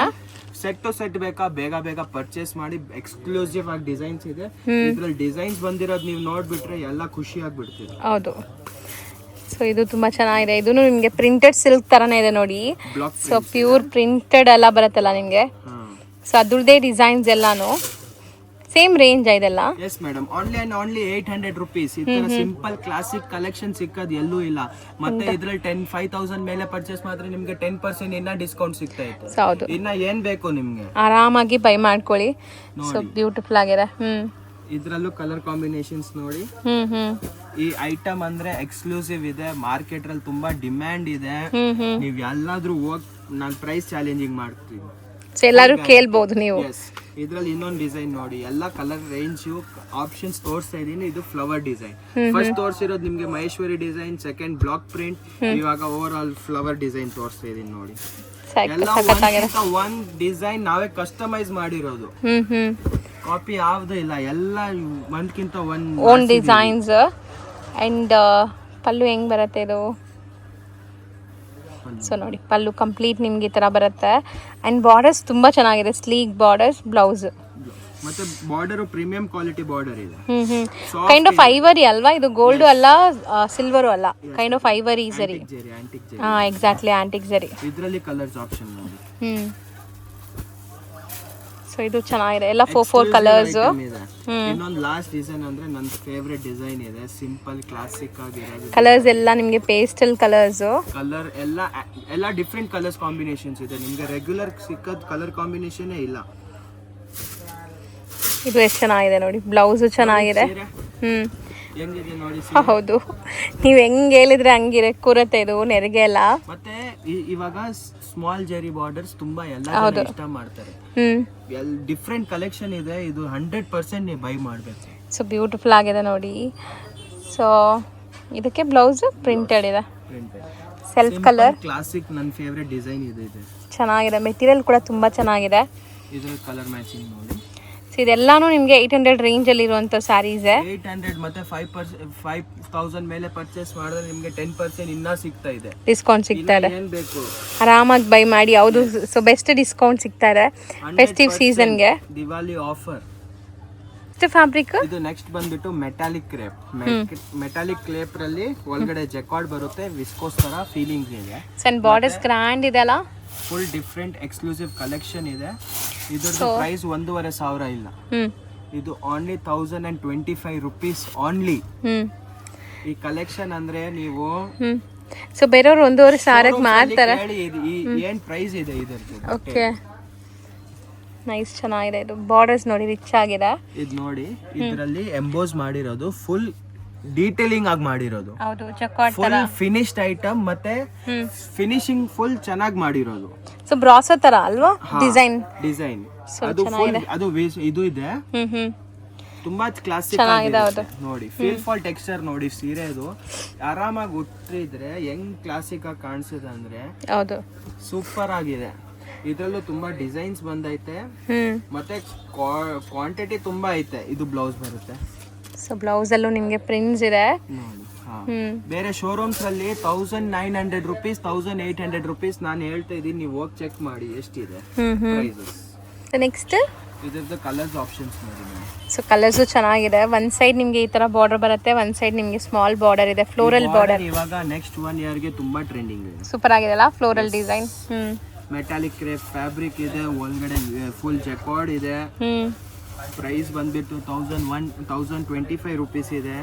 ಸೆಟ್ ಟು ಸೆಟ್ ಬೇಕಾ, ಬೇಗ ಪರ್ಚೇಸ್ ಮಾಡಿ. ಎಕ್ಸ್ಕ್ಲೂಸಿವ್ ಆಗಿ ಡಿಸೈನ್ಸ್ ಇದೆ. ಇದ್ರಲ್ಲಿ ಡಿಸೈನ್ಸ್ ಬಂದಿರೋದು ನೀವು ನೋಡ್ಬಿಟ್ರೆ ಎಲ್ಲ ಖುಷಿ ಆಗ್ಬಿಡ್ತೀವಿ. ಹೌದು. ಸೊ ಇದು ತುಂಬಾ ಚೆನ್ನಾಗಿದೆ. ಇದು ನಿಮಗೆ ಪ್ರಿಂಟೆಡ್ ಸಿಲ್ಕ್ ತರನೇ ಇದೆ ನೋಡಿ. ಸೊ ಪ್ಯೂರ್ ಪ್ರಿಂಟೆಡ್ ಎಲ್ಲ ಬರುತ್ತಲ್ಲ ನಿಮಗೆ. ಸೊ ಅದ್ರದ್ದೇ ಡಿಸೈನ್ಸ್ ಎಲ್ಲಾನು ಸೇಮ್ ರೇಂಜ್ ಇದೆಲ್ಲ. Yes madam, only 800 rupees. ಈ ತರ ಸಿಂಪಲ್ ಕ್ಲಾಸಿಕ್ ಕಲೆಕ್ಷನ್ ಸಿಕ್ಕದ್ ಎಲ್ಲೂ ಇಲ್ಲ. ಮತ್ತೆ ಇದ್ರಲ್ಲಿ 5,000 ಮೇಲೆ ಪರ್ಚೇಸ್ ಮಾಡಿದ್ರೆ ನಿಮ್ಗೆ 10% ಇನ್ನ ಡಿಸ್ಕೌಂಟ್ ಸಿಗ್ತಾ ಇತ್ತು. ಹೌದು. ಇನ್ನ ಏನ್ ಬೇಕು ನಿಮ್ಗೆ, ಆರಾಮಾಗಿ ಬೈ ಮಾಡ್ಕೊಳ್ಳಿ. ಸೊ ಬ್ಯೂಟಿಫುಲ್ ಆಗಿದೆ. ಇದ್ರಲ್ಲೂ ಕಲರ್ ಕಾಂಬಿನೇಷನ್ಸ್ ನೋಡಿ. ಈ ಐಟಮ್ ಅಂದ್ರೆ ಎಕ್ಸ್ಕ್ಲೂಸಿವ್ ಇದೆ, ಮಾರ್ಕೆಟ್ ಅಲ್ಲಿ ತುಂಬಾ ಡಿಮ್ಯಾಂಡ್ ಇದೆ. ನೀವ್ ಎಲ್ಲಾದ್ರೂ ನಾನ್ ಪ್ರೈಸ್ ಚಾಲೆಂಜಿಂಗ್ ಮಾಡ್ತೀವಿ, ಎಲ್ಲರೂ ಕೇಳ್ಬಹುದು ನೀವು. ಇದ್ರಲ್ಲಿ ಇನ್ನೊಂದು ಡಿಸೈನ್ ನೋಡಿ, ಎಲ್ಲ ಕಲರ್ ರೇಂಜ್ ಆಪ್ಷನ್ಸ್ ತೋರಿಸ್ತಾ ಇದೀನಿ. ಇದು ಫ್ಲವರ್ ಡಿಸೈನ್ ಫಸ್ಟ್ ತೋರಿಸಿರೋದು ನಿಮ್ಗೆ Maheshwari design, second block print, ಇವಾಗ ಓವರ್ ಆಲ್ ಫ್ಲವರ್ ಡಿಸೈನ್ ತೋರಿಸ್ತಾ ಇದೀನಿ ನೋಡಿ. ಎಲ್ಲ ಒಂದ್ ಡಿಸೈನ್ ನಾವೇ ಕಸ್ಟಮೈಸ್ ಮಾಡಿರೋದು, ಕಾಪಿ ಯಾವ್ದು ಇಲ್ಲ. ಎಲ್ಲ ಒಂದ್ಕಿಂತ ಒಂದ್ ಓನ್ ಡಿಸೈನ್ಸ್. ಅಂಡ್ ಪಲ್ಲು ಹೆಂಗ್ ಬರುತ್ತೆ ಇದು. ಸೊ ನೋಡಿ ಪಲ್ಲು ಕಂಪ್ಲೀಟ್ ನಿಮ್ಗೆ ಈ ತರ ಬರುತ್ತೆ. ಅಂಡ್ ಬಾರ್ಡರ್ಸ್ ತುಂಬಾ ಚೆನ್ನಾಗಿದೆ, ಸ್ಲೀಕ್ ಬಾರ್ಡರ್ಸ್, ಬ್ಲೌಸ್. ಮತ್ತೆ ಬಾರ್ಡರ್ ಪ್ರೀಮಿಯಂ ಕ್ವಾಲಿಟಿ ಬಾರ್ಡರ್ ಇದೆ. ಕೈಂಡ್ ಆಫ್ ಐವರಿ ಅಲ್ವಾ ಇದು, ಗೋಲ್ಡ್ ಅಲ್ಲ, ಸಿಲ್ವರ್ ಅಲ್ಲ, ಕೈಂಡ್ ಆಫ್ ಐವರಿ ಸರಿ. ಹಾ ಎಕ್ಸಾಕ್ಟ್ಲಿ, ಆಂಟಿಕ್ ಜರಿ. ಇದರಲ್ಲಿ ಕಲರ್ಸ್ ಆಪ್ಷನ್ ನೋಡಿ. ಸೊ ಇದು ಚೆನ್ನಾಗಿದೆ, ಎಲ್ಲ 4 ಕಲರ್ಸ್. ಇನ್ನೊಂದು ಲಾಸ್ಟ್ ಡಿಸೈನ್ ಅಂದ್ರೆ ನನ್ನ ಫೇವರೇಟ್ ಡಿಸೈನ್ ಇದೆ, ಸಿಂಪಲ್ ಕ್ಲಾಸಿಕ್ ಆಗಿರೋದು. ಕಲರ್ಸ್ ಎಲ್ಲ ನಿಮಗೆ ಪೇಸ್ಟಲ್ ಕಲರ್ಸ್. ಕಲರ್ ಎಲ್ಲ ಡಿಫ್ರೆಂಟ್ ಕಲರ್ಸ್ ಕಾಂಬಿನೇಷನ್ಸ್ ಇದೆ. ನಿಮ್ಗೆ ರೆಗ್ಯುಲರ್ ಸಿಕ್ಕದ್ ಕಲರ್ ಕಾಂಬಿನೇಷನ್ ಇಲ್ಲ. ಇದು ಎಷ್ಟು ಚೆನ್ನಾಗಿದೆ ನೋಡಿ, ಬ್ಲೌಸ್ ಚೆನ್ನಾಗಿದೆ. ಹೆಂಗಿದೆ ನೋಡಿ. ಹೌದು, ನೀವ್ ಹೆಂಗ್ ಹೇಳಿದ್ರೆ ಹಂಗಿರ ಕೂರತ್ತೆ ಇದು ನೆರಿಗೆ ಎಲ್ಲ. ಮತ್ತೆ ಇವಾಗ ಸ್ಮಾಲ್ ಜೆರಿ ಬಾರ್ಡರ್ಸ್ ತುಂಬಾ ಎಲ್ಲ ಇಷ್ಟ ಮಾಡ್ತಾರೆ. ಡಿಫ್ರೆಂಟ್ ಕಲೆಕ್ಷನ್ ಇದೆ. ಇದು 100% ನೀವು ಬೈ ಮಾಡ್ಬೇಕು. ಸೊ ಬ್ಯೂಟಿಫುಲ್ ಆಗಿದೆ ನೋಡಿ. ಸೊ ಇದಕ್ಕೆ ಬ್ಲೌಸ್ ಪ್ರಿಂಟೆಡ್ ಇದೆ, ಸೆಲ್ಫ್ ಕಲರ್, ಕ್ಲಾಸಿಕ್. ನನ್ನ ಫೇವರೇಟ್ ಡಿಸೈನ್ ಇದೆ. ಚೆನ್ನಾಗಿದೆ, ಮೆಟೀರಿಯಲ್ ಕೂಡ ತುಂಬಾ ಚೆನ್ನಾಗಿದೆ. ಇದರ ಕಲರ್ ಮ್ಯಾಚಿಂಗ್ ನೋಡಿ. ಸೊ ಇದೆಲ್ಲಾನು ನಿಮಗೆ 800 ರೇಂಜ್ ಅಲ್ಲಿ ಇರುವಂತ ಸ್ಯಾರೀಸ್. 800 ಮತ್ತೆ 5,000 ಮೇಲೆ ಪರ್ಚೇಸ್ ಮಾಡಿದ್ರೆ ನಿಮಗೆ 10% ಇನ್ನ ಸಿಗ್ತಾ ಇದೆ, ಡಿಸ್ಕೌಂಟ್ ಸಿಗ್ತಾ ಇದೆ. ಏನ್ ಬೇಕು ಆರಾಮಾಗಿ ಬೈ ಮಾಡಿ. ಯಾವುದು ಸೊ ಬೆಸ್ಟ್ ಡಿಸ್ಕೌಂಟ್ ಸಿಗ್ತಾ ಇದೆ ಫೆಸ್ಟಿವ್ ಸೀಸನ್ಗೆ. ದಿವಾಲಿ ಆಫರ್. ಫ್ಯಾಬ್ರಿಕ್ ಇದು ನೆಕ್ಸ್ಟ್ ಬಂದ್ಬಿಟ್ಟು ಮೆಟಾಲಿಕ್ ಕ್ರೇಪ್. ಮೆಟಾಲಿಕ್ ಕ್ರೇಪ್ ರಲ್ಲಿ ಒಳಗಡೆ ಜೆಕಾರ್ಡ್ ಬರುತ್ತೆ, ವಿಸ್ಕೋಸ್ ತರ ಫೀಲಿಂಗ್ಸ್ ಇದೆ. ಸನ್ ಬಾರ್ಡರ್ಸ್ ಗ್ರ್ಯಾಂಡ್ ಇದೆ ಅಲ್ಲ. ಫುಲ್ ಡಿಫ್ರೆಂಟ್ ಎಕ್ಸ್ಕ್ಲೂಸಿವ್ ಕಲೆಕ್ಷನ್ ಇದೆ. ಇದರ ಪ್ರೈಸ್ 1,500 ಇಲ್ಲ. ಇದು ಓನ್ಲಿ 1,025 ರುಪೀಸ್ ಓನ್ಲಿ. ಈ ಕಲೆಕ್ಷನ್ ಅಂದ್ರೆ ನೀವು ಸೊ ಬೇರೆಯವ್ರು 1,500 ಮಾಡ್ತಾರೆ. ಏನ್ ಪ್ರೈಸ್ ಇದೆ ಇದರದ್ದು. ಓಕೆ, ನೈಸ್, ಚೆನ್ನಾಗಿದೆ. ಇದು ಬಾರ್ಡರ್ಸ್ ನೋಡಿ ರಿಚ್ ಆಗಿದೆ. ಇದು ನೋಡಿ, ಇದರಲ್ಲಿ ಎಂಬೋಸ್ ಮಾಡಿರೋದು ಫುಲ್ ಡೀಟೇಲಿಂಗ್ ಆಗಿ ಮಾಡಿರೋದು, ಹೌದು ಜಕಾರ್ಡ್ ಫುಲ್ ಫಿನಿಶ್ಡ್ ಐಟಮ್ ಮತ್ತೆ ಫಿನಿಶಿಂಗ್ ಫುಲ್ ಚೆನ್ನಾಗಿ ಮಾಡಿರೋದು. ಸೊ ಬ್ರಾಸೋ ತರ ಅಲ್ವಾ ಡಿಸೈನ್? ಡಿಸೈನ್ ಅದು ಫುಲ್ ಅದು ಇದು ಇದೆ, ತುಂಬಾ ಕ್ಲಾಸಿಕ್ ಆಗಿದೆ ನೋಡಿ. ಫೀಲ್ ಫಾಲ್ ಟೆಕ್ಸ್ಚರ್ ನೋಡಿ ಸೀರೆ, ಇದು ಆರಾಮಾಗಿ ಉಟ್ರಿದ್ರೆ ಹೆಂಗ್ ಕ್ಲಾಸಿಕ್ ಆಗಿ ಕಾಣಿಸಿದೆ ಅಂದ್ರೆ ಹೌದು, ಸೂಪರ್ ಆಗಿದೆ. ಇದ್ರಲ್ಲೂ ತುಂಬಾ ಡಿಸೈನ್ಸ್ ಬಂದೈತೆ ಮತ್ತೆ ಕ್ವಾಂಟಿಟಿ ತುಂಬಾ ಐತೆ. ಇದು ಬ್ಲೌಸ್ ಬರುತ್ತೆ. ಸೊ ಬ್ಲೌಸ್ ಅಲ್ಲೂ ನಿಮ್ಗೆ ಪ್ರಿಂಟ್ಸ್ ಇದೆ ನೋಡಿ. ಬೇರೆ ಶೋರೂಮ್ಸ್ ಅಲ್ಲಿ 1900 rupees 1800 rupees ನಾನು ಹೇಳ್ತಾ ಇದೀನಿ, ನೀವು ಹೋಗಿ ಚೆಕ್ ಮಾಡಿ ಎಷ್ಟಿದೆ ಪ್ರೈಸಸ್. ನೆಕ್ಸ್ಟ್ ಇದ್ರದ್ದು ಕಲರ್ಸ್ ಆಪ್ಷನ್ಸ್ ನೋಡಿ. ಸೊ ಕಲರ್ಸು ಚೆನ್ನಾಗಿದೆ. ಒಂದ್ ಸೈಡ್ ನಿಮ್ಗೆ ಈ ತರ ಬಾರ್ಡರ್ ಬರುತ್ತೆ, ಒಂದ್ ಸೈಡ್ ನಿಮ್ಗೆ ಸ್ಮಾಲ್ ಬಾರ್ಡರ್ ಇದೆ, ಫ್ಲೋರಲ್ ಬಾರ್ಡರ್. ಇವಾಗ ನೆಕ್ಸ್ಟ್ 1 year ಗೆ ತುಂಬಾ ಟ್ರೆಂಡಿಂಗ್ ಇದೆ. ಸೂಪರ್ ಆಗಿದೆಲ್ಲ floral design. Metallic crepe fabric ಇದೆ, ಒಳಗಡೆ ಫುಲ್ ಜಕಾರ್ಡ್ ಇದೆ. ಪ್ರೈಸ್ ಬಂದ್ಬಿಟ್ಟು 1025 rupees ಇದೆ.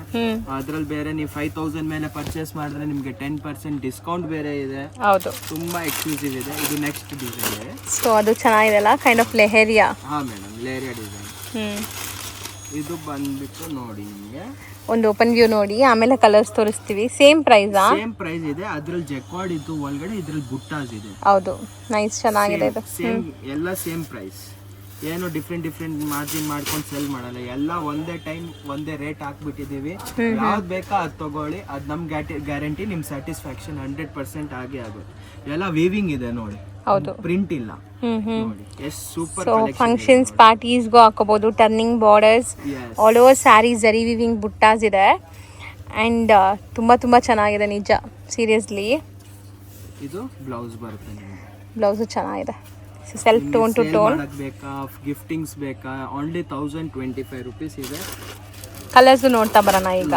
ಅದ್ರಲ್ಲಿ ಬೇರೆ ನೀವು 5000 ಮೇಲೆ ಪರ್ಚೇಸ್ ಮಾಡಿದ್ರೆ ನಿಮ್ಗೆ 10% ಡಿಸ್ಕೌಂಟ್ ಬೇರೆ ಇದೆ. ಹೌದು, ತುಂಬಾ ಎಕ್ಸ್ಕ್ಲೂಸಿವ್ ಇದೆ. ಇದು ನೆಕ್ಸ್ಟ್ ಡಿಸೈನ್. ಸೊ ಅದು ಚೆನ್ನಾಗಿದೆಲ್ಲ, ಕೈಂಡ್ ಆಫ್ ಲೆಹರಿಯಾ. ಹಾ ಮೇಡಮ್, ಲೇರಿಯಾ ಡಿಸೈನ್. ಇದು ಬಂದ್ಬಿಟ್ಟು ನೋಡಿ ನಿಮ್ಗೆ ಒಂದು ಓಪನ್ ವ್ಯೂ ನೋಡಿ, ಆಮೇಲೆ ಕಲರ್ಸ್ ತೋರಿಸ್ತೀವಿ. ಸೇಮ್ ಪ್ರೈಸಾ? ಸೇಮ್ ಪ್ರೈಸ್ ಇದೆ. ಅದ್ರಲ್ಲಿ ಜಕಾರ್ಡ್ ಇದ್ದು ಒಳಗಡೆ ಇದ್ರಲ್ಲಿ ಬುಟ್ಟಾಸ್ ಇದೆ. ಹೌದು, ನೈಸ್, ಚೆನ್ನಾಗಿದೆ ಇದು. ಸೇಮ್ ಎಲ್ಲ ಸೇಮ್ ಪ್ರೈಸ್, ಏನು ಡಿಫ್ರೆಂಟ್ ಮಾರ್ಜಿನ್ ಮಾಡ್ಕೊಂಡು ಸೆಲ್ ಮಾಡಲ್ಲ. ಎಲ್ಲ ಒಂದೇ ಟೈಮ್ ಒಂದೇ ರೇಟ್ ಹಾಕ್ಬಿಟ್ಟಿದೀವಿ. ಯಾವ್ದು ಬೇಕಾ ಅದು ತಗೊಳ್ಳಿ, ಅದು ನಮ್ ಗ್ಯಾರಂಟಿ, ನಿಮ್ ಸ್ಯಾಟಿಸ್ಫ್ಯಾಕ್ಷನ್ 100% ಆಗೇ ಆಗುತ್ತೆ. ಎಲ್ಲ ವೀವಿಂಗ್ ಇದೆ ನೋಡಿ, ಹೌದು, ಪ್ರಿಂಟ್ ಇಲ್ಲ ನೋಡಿ. ಎಷ್ಟು ಸೂಪರ್. ಸೊ ಫಂಕ್ಷನ್ಸ್ ಪಾರ್ಟೀಸ್ಗೂ ಹಾಕೋಬಹುದು. Turning borders, all over sari ಜರಿ ವಿವಿಂಗ್ ಬುಟ್ಟಾಸ್ ಇದೆ. ಅಂಡ್ ತುಂಬಾ ಚೆನ್ನಾಗಿದೆ ನಿಜ, ಸೀರಿಯಸ್ಲಿ. ಇದು ಬ್ಲೌಸ್ ಬರುತ್ತೆ ನಿಮಗೆ. ಬ್ಲೌಸು ಚೆನ್ನಾಗಿದೆ. ಸೆಲ್ಫ್ ಟೋನ್ ಟು ಟೋನ್ ಬೇಕಾ, ಗಿಫ್ಟಿಂಗ್ಸ್ ಬೇಕಾ, ಓನ್ಲಿ 1025 rupees ಇದೆ. ಕಲರ್ಸ್ ನೋಡ್ತಾ ಬರೋಣ ಈಗ.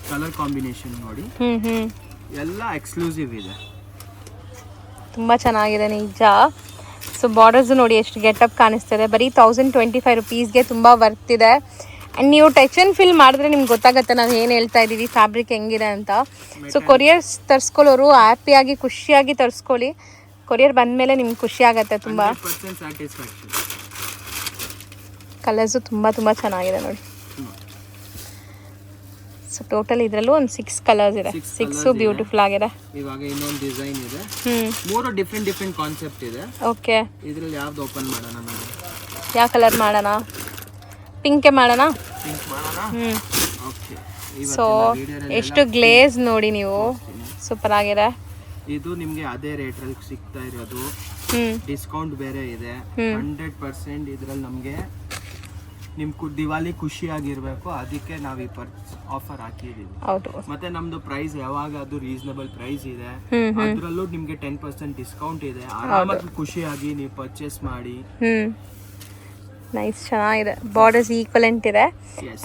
ಕಲರ್ ಕಾಂಬಿನೇಷನ್ ನೋಡಿ, ಎಲ್ಲ ಎಕ್ಸ್ಕ್ಲೂಸಿವ್ ಇದೆ. ತುಂಬಾ ಚೆನ್ನಾಗಿದೆ ನಿಜ. ಸೊ ಬಾರ್ಡರ್ಸ್ ನೋಡಿ ಎಷ್ಟು ಗೆಟಪ್ ಕಾಣಿಸ್ತಿದೆ. ಬರೀ 1025 rupeesಗೆ ತುಂಬ ವರ್ತ್ ಇದೆ. ಆ್ಯಂಡ್ ನೀವು ಟಚ್ ಆ್ಯಂಡ್ ಫೀಲ್ ಮಾಡಿದ್ರೆ ನಿಮ್ಗೆ ಗೊತ್ತಾಗುತ್ತೆ ನಾವು ಏನು ಹೇಳ್ತಾ ಇದ್ದೀವಿ, ಫ್ಯಾಬ್ರಿಕ್ ಹೆಂಗಿದೆ ಅಂತ. ಸೊ ಕೊರಿಯರ್ಸ್ ತರಿಸ್ಕೊಳ್ಳೋರು ಹ್ಯಾಪಿಯಾಗಿ ಖುಷಿಯಾಗಿ ತರಿಸ್ಕೊಳ್ಳಿ. ಕೊರಿಯರ್ ಬಂದಮೇಲೆ ನಿಮ್ಗೆ ಖುಷಿ ಆಗುತ್ತೆ ತುಂಬ. ಕಲರ್ಸು ತುಂಬ ಚೆನ್ನಾಗಿದೆ ನೋಡಿ. ಸೊ ಟೋಟಲ್ ಇದರಲ್ಲೂ ಒಂದು 6 ಕಲರ್ಸ್ ಇದೆ. 6 ಬ್ಯೂಟಿಫುಲ್ ಆಗಿದೆ. ಇವಾಗ ಇನ್ನೊಂದು ಡಿಸೈನ್ ಇದೆ. 3 ಡಿಫ್ರೆಂಟ್ ಕಾನ್ಸೆಪ್ಟ್ ಇದೆ. ಓಕೆ, ಇದರಲ್ಲಿ ಯಾವ್ದು ಓಪನ್ ಮಾಡೋಣ ನಾವು? ಯಾವ ಕಲರ್ ಮಾಡೋಣ? ಪಿಂಕೆ ಮಾಡೋಣ. ಪಿಂಕ್ ಮಾಡೋಣ. ಓಕೆ. ಸೊ ಎಷ್ಟು ಗ್ಲೇಸ್ ನೋಡಿ ನೀವು, ಸೂಪರ್ ಆಗಿದೆ. ಇದು ನಿಮ್ಗೆ ಅದೇ ರೇಟ್ ಅಲ್ಲಿ ಸಿಗ್ತಾ ಇರೋದು. ಡಿಸ್ಕೌಂಟ್ ಬೇರೆ ಇದೆ 100%. ಇದ್ರಲ್ಲಿ ನಮ್ಗೆ ನಿಮ್ ದಿವಾಲಿ ಖುಷಿಯಾಗಿರ್ಬೇಕು, ಅದಕ್ಕೆ ನಾವು ಈ ಆಫರ್ ಹಾಕಿದೀವಿ. ಮತ್ತೆ ನಮ್ದು ಪ್ರೈಸ್ ಯಾವಾಗ ಅದು ರೀಸನಬಲ್ ಪ್ರೈಸ್ ಇದೆ. ಅದ್ರಲ್ಲೂ ನಿಮ್ಗೆ 10% ಡಿಸ್ಕೌಂಟ್ ಇದೆ. ಆರಾಮಾಗಿ ಖುಷಿಯಾಗಿ ನೀವು ಪರ್ಚೇಸ್ ಮಾಡಿ. ನೈಸ್, ಚೆನ್ನಾಗಿದೆ. ಬಾರ್ಡರ್ಸ್ ಈಕ್ವಲೆಂಟ್ ಇದೆ.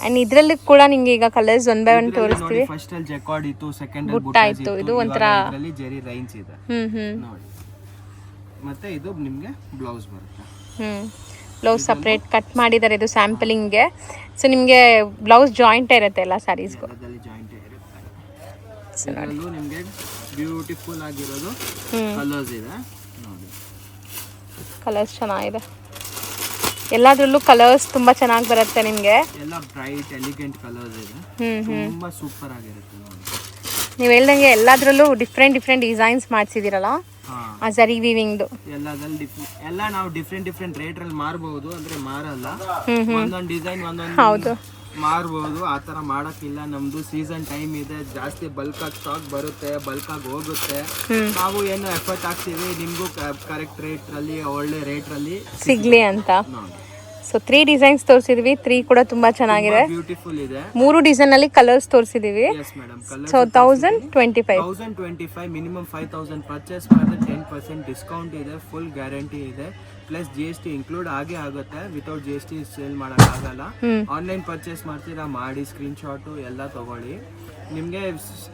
ಅಂಡ್ ಇದರಲ್ಲಿ ಕೂಡ ನಿಮ್ಗೆ ಈಗ ಕಲರ್ಸ್ 1 by 1 ತೋರಿಸ್ತೀವಿ. ಫಸ್ಟ್ ಅಲ್ಲಿ ಜಕಾರ್ಡ್ ಇತ್ತು, ಸೆಕೆಂಡ್ ಅಲ್ಲಿ ಬುಟ್ಟ ಇತ್ತು. ಇದು ಒಂಥರ ಜೆರಿ ಲೈನ್ಸ್ ಇದೆ ನೋಡಿ. ಮತ್ತೆ ಇದು ನಿಮ್ಗೆ ಬ್ಲೌಸ್ ಬರುತ್ತೆ. ಬ್ಲೌಸ್ ಸಪ್ರೇಟ್ ಕಟ್ ಮಾಡಿದ್ದಾರೆ. ಇದು ಸ್ಯಾಂಪಲಿಂಗ್ಗೆ. ಸೊ ನಿಮಗೆ ಬ್ಲೌಸ್ ಜಾಯಿಂಟ್ ಇರುತ್ತೆ ಎಲ್ಲ ಸ್ಯಾರೀಸ್ಗೂ. ಜಾಯಿಂಟ್ ಇರುತ್ತೆ. ಇದರಲ್ಲೂ ನಿಮಗೆ ಬ್ಯೂಟಿಫುಲ್ ಆಗಿರೋದು ಕಲರ್ಸ್ ಇದೆ ನೋಡಿ. ಕಲರ್ಸ್ ಚೆನ್ನಾಗಿದೆ. ಎಲ್ಲದರಲ್ಲೂ ಕಲರ್ಸ್ ತುಂಬಾ ಚೆನ್ನಾಗಿ ಬರುತ್ತೆ ನಿಮಗೆ. ಎಲ್ಲ ಬ್ರೈಟ್ ಎಲಿಗೆಂಟ್ ಕಲರ್ಸ್ ಇದೆ. ತುಂಬಾ ಸೂಪರ್ ಆಗಿರುತ್ತೆ ನೋಡಿ. ನೀವು ಹೇಳ್ದಂಗೆ ಎಲ್ಲದರಲ್ಲೂ ಡಿಫ್ರೆಂಟ್ ಡಿಸೈನ್ಸ್ ಮಾಡಿಸಿದಿರಲ್ಲ, ಆ ಜರಿ ವೀವಿಂಗ್ದು ಎಲ್ಲ ನಾವು ಡಿಫ್ರೆಂಟ್ ರೇಟ್ ಅಲ್ಲಿ ಮಾರಬಹುದು. ಅಂದ್ರೆ ಮಾರಲ್ಲ, ಒಂದೊಂದು ಡಿಸೈನ್ ಹೌದು ಮಾರಬಹುದು. ಆತರ ಮಾಡಕ್ಕಿಲ್ಲ. ನಮ್ದು ಸೀಸನ್ ಟೈಮ್ ಇದೆ, ಜಾಸ್ತಿ ಬಲ್ಕ್ ಆಗಿ ಸ್ಟಾಕ್ ಬರುತ್ತೆ, ಬಲ್ಕ್ ಆಗಿ ಹೋಗುತ್ತೆ. ನಾವು ಏನು ಎಫರ್ಟ್ ಹಾಕ್ತೀವಿ ನಿಮ್ಗೂ ಕರೆಕ್ಟ್ ರೇಟ್ ಅಲ್ಲಿ, ಒಳ್ಳೆ ರೇಟ್ ಅಲ್ಲಿ ಸಿಗ್ಲಿ ಅಂತ. So 3 designs ತೋರಿಸಿದ್ವಿ. 3 ಕೂಡ ತುಂಬಾ ಚೆನ್ನಾಗಿದೆ. ಬ್ಯೂಟಿಫುಲ್ ಇದೆ. 3 ಡಿಸೈನ್ ಅಲ್ಲಿ ಕಲರ್ಸ್ ತೋರಿಸಿದೀವಿ. ಸೊ 1025 ಮಿನಿಮಮ್ 5000 ಪರ್ಚೇಸ್ ಮಾಡಿದ್ರೆ 10% ಡಿಸ್ಕೌಂಟ್ ಇದೆ. ಫುಲ್ ಗ್ಯಾರಂಟಿ ಇದೆ. ಪ್ಲಸ್ GST ಇನ್ಕ್ಲೂಡ್ ಆಗೇ ಆಗುತ್ತೆ. ವಿತೌಟ್ GST ಸೇಲ್ ಮಾಡಕ್ ಆಗಲ್ಲ. ಆನ್ಲೈನ್ ಪರ್ಚೇಸ್ ಮಾಡ್ತೀರಾ ಮಾಡಿ, ಸ್ಕ್ರೀನ್ ಶಾಟ್ ಎಲ್ಲ ತಗೊಳ್ಳಿ. ನಿಮ್ಗೆ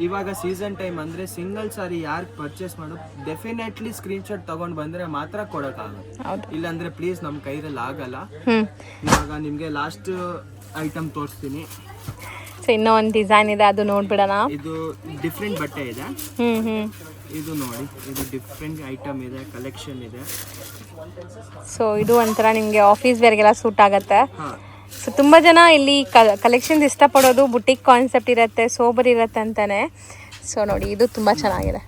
ಇವಾಗ ಸೀಸನ್ ಟೈಮ್ ಅಂದ್ರೆ ಸಿಂಗಲ್ ಸಾರಿ ಯಾರು ಪರ್ಚೇಸ್ ಮಾಡೋದು ಡೆಫಿನೆಟ್ಲಿ ಸ್ಕ್ರೀನ್ ಶಾಟ್ ತಗೊಂಡ್ ಬಂದ್ರೆ ಮಾತ್ರ ಕೊಡಕ್ಕಾಗುತ್ತೆ. ಇಲ್ಲಾಂದ್ರೆ ಪ್ಲೀಸ್ ನಮ್ ಕೈರಲ್ಲಿ ಆಗಲ್ಲ. ಇವಾಗ ನಿಮ್ಗೆ ಲಾಸ್ಟ್ ಐಟಮ್ ತೋರಿಸ್ತೀನಿ. ಸೊ ಇನ್ನೂ ಒಂದು ಡಿಸೈನ್ ಇದೆ, ಅದು ನೋಡ್ಬಿಡೋಣ. ಇದು ಡಿಫ್ರೆಂಟ್ ಬಟ್ಟೆ ಇದೆ. ಇದು ನೋಡಿ, ಇದು ಡಿಫ್ರೆಂಟ್ ಐಟಮ್ ಇದೆ, ಕಲೆಕ್ಷನ್ ಇದೆ. ಸೊ ಇದು ಒಂಥರ ನಿಮಗೆ ಆಫೀಸ್ ವೇರ್ಗೆಲ್ಲ ಸೂಟ್ ಆಗುತ್ತೆ. ಸೊ ತುಂಬ ಜನ ಇಲ್ಲಿ ಕಲೆಕ್ಷನ್ಸ್ ಇಷ್ಟಪಡೋದು ಬುಟಿಕ್ ಕಾನ್ಸೆಪ್ಟ್ ಇರುತ್ತೆ, ಸೋಬರ್ ಇರುತ್ತೆ ಅಂತಾನೆ. ಸೊ ನೋಡಿ ಇದು ತುಂಬ ಚೆನ್ನಾಗಿದೆ,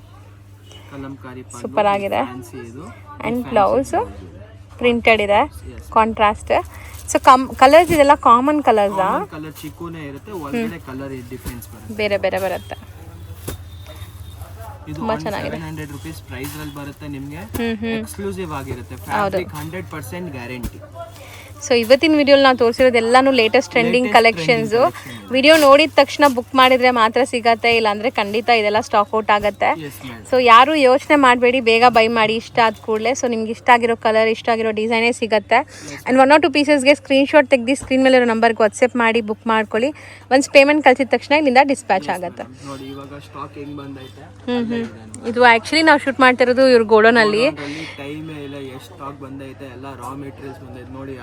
ಕಲಂಕಾರಿ ಸೂಪರ್ ಆಗಿದೆ. ಇದು ಆ್ಯಂಡ್ ಬ್ಲೌಸ್ ಪ್ರಿಂಟೆಡ್ ಇದೆ, ಕಾಂಟ್ರಾಸ್ಟ್. ಸೊ ಕಲರ್ಸ್ ಇದೆಲ್ಲ ಕಾಮನ್ ಕಲರ್ಸಾ? ಕಲರ್ ಚಿಕ್ಕುನೇ ಇರುತ್ತೆ, ಒಳಗಡೆ ಕಲರ್ ಡಿಫರೆನ್ಸ್ ಬರುತ್ತೆ, ಬೇರೆ ಬೇರೆ ಬರುತ್ತೆ. ಇದು ತುಂಬಾ ಚೆನ್ನಾಗಿದೆ. 700 ರೂಪೀಸ್ ಪ್ರೈಸ್ ಅಲ್ಲಿ ಬರುತ್ತೆ ನಿಮಗೆ. ಎಕ್ಸ್ಕ್ಲೂಸಿವ್ ಆಗಿರುತ್ತೆ, ಫ್ಯಾಬ್ರಿಕ್ 100% ಗ್ಯಾರಂಟಿ. ಸೊ ಇವತ್ತಿನ ವಿಡಿಯೋಲಿ ನಾವು ತೋರಿಸಿರೋದೆಲ್ಲನೂ ಲೇಟೆಸ್ಟ್ ಟ್ರೆಂಡಿಂಗ್ ಕಲೆಕ್ಷನ್ಸು. ವಿಡಿಯೋ ನೋಡಿದ ತಕ್ಷಣ ಬುಕ್ ಮಾಡಿದರೆ ಮಾತ್ರ ಸಿಗತ್ತೆ, ಇಲ್ಲಾಂದರೆ ಖಂಡಿತ ಇದೆಲ್ಲ ಸ್ಟಾಕ್ ಔಟ್ ಆಗುತ್ತೆ. ಸೊ ಯಾರು ಯೋಚನೆ ಮಾಡಬೇಡಿ, ಬೇಗ ಬೈ ಮಾಡಿ ಇಷ್ಟ ಆದ ಕೂಡಲೇ. ಸೊ ನಿಮ್ಗೆ ಇಷ್ಟ ಆಗಿರೋ ಕಲರ್, ಇಷ್ಟ ಆಗಿರೋ ಡಿಸೈನೇ ಸಿಗುತ್ತೆ. ಆ್ಯಂಡ್ 1 or 2 ಪೀಸಸ್ಗೆ ಸ್ಕ್ರೀನ್ಶಾಟ್ ತೆಗೆದು ಸ್ಕ್ರೀನ್ ಮೇಲೆ ಇರೋ ನಂಬರ್ಗೆ ವಾಟ್ಸಪ್ ಮಾಡಿ ಬುಕ್ ಮಾಡ್ಕೊಳ್ಳಿ. ಒನ್ಸ್ ಪೇಮೆಂಟ್ ಕಳಿಸಿದ ತಕ್ಷಣ ಇಲ್ಲಿಂದ ಡಿಸ್ಪ್ಯಾಚ್ ಆಗುತ್ತೆ. ನೋಡಿ ಇವಾಗ ಸ್ಟಾಕ್ ಹೆಂಗ್ ಬಂದೈತೆ. ಇದು ಆ್ಯಕ್ಚುಲಿ ನಾವು ಶೂಟ್ ಮಾಡ್ತಿರೋದು ಇವ್ರ ಗೋಡೌನಲ್ಲಿ. ಟೈಮ್ ಇಲ್ಲ, ಎಷ್ಟು ಸ್ಟಾಕ್ ಬಂದೈತೆ, ಎಲ್ಲ ರಾ ಮೆಟೀರಿಯಲ್ಸ್ ಬಂದೈತೆ ನೋಡಿ.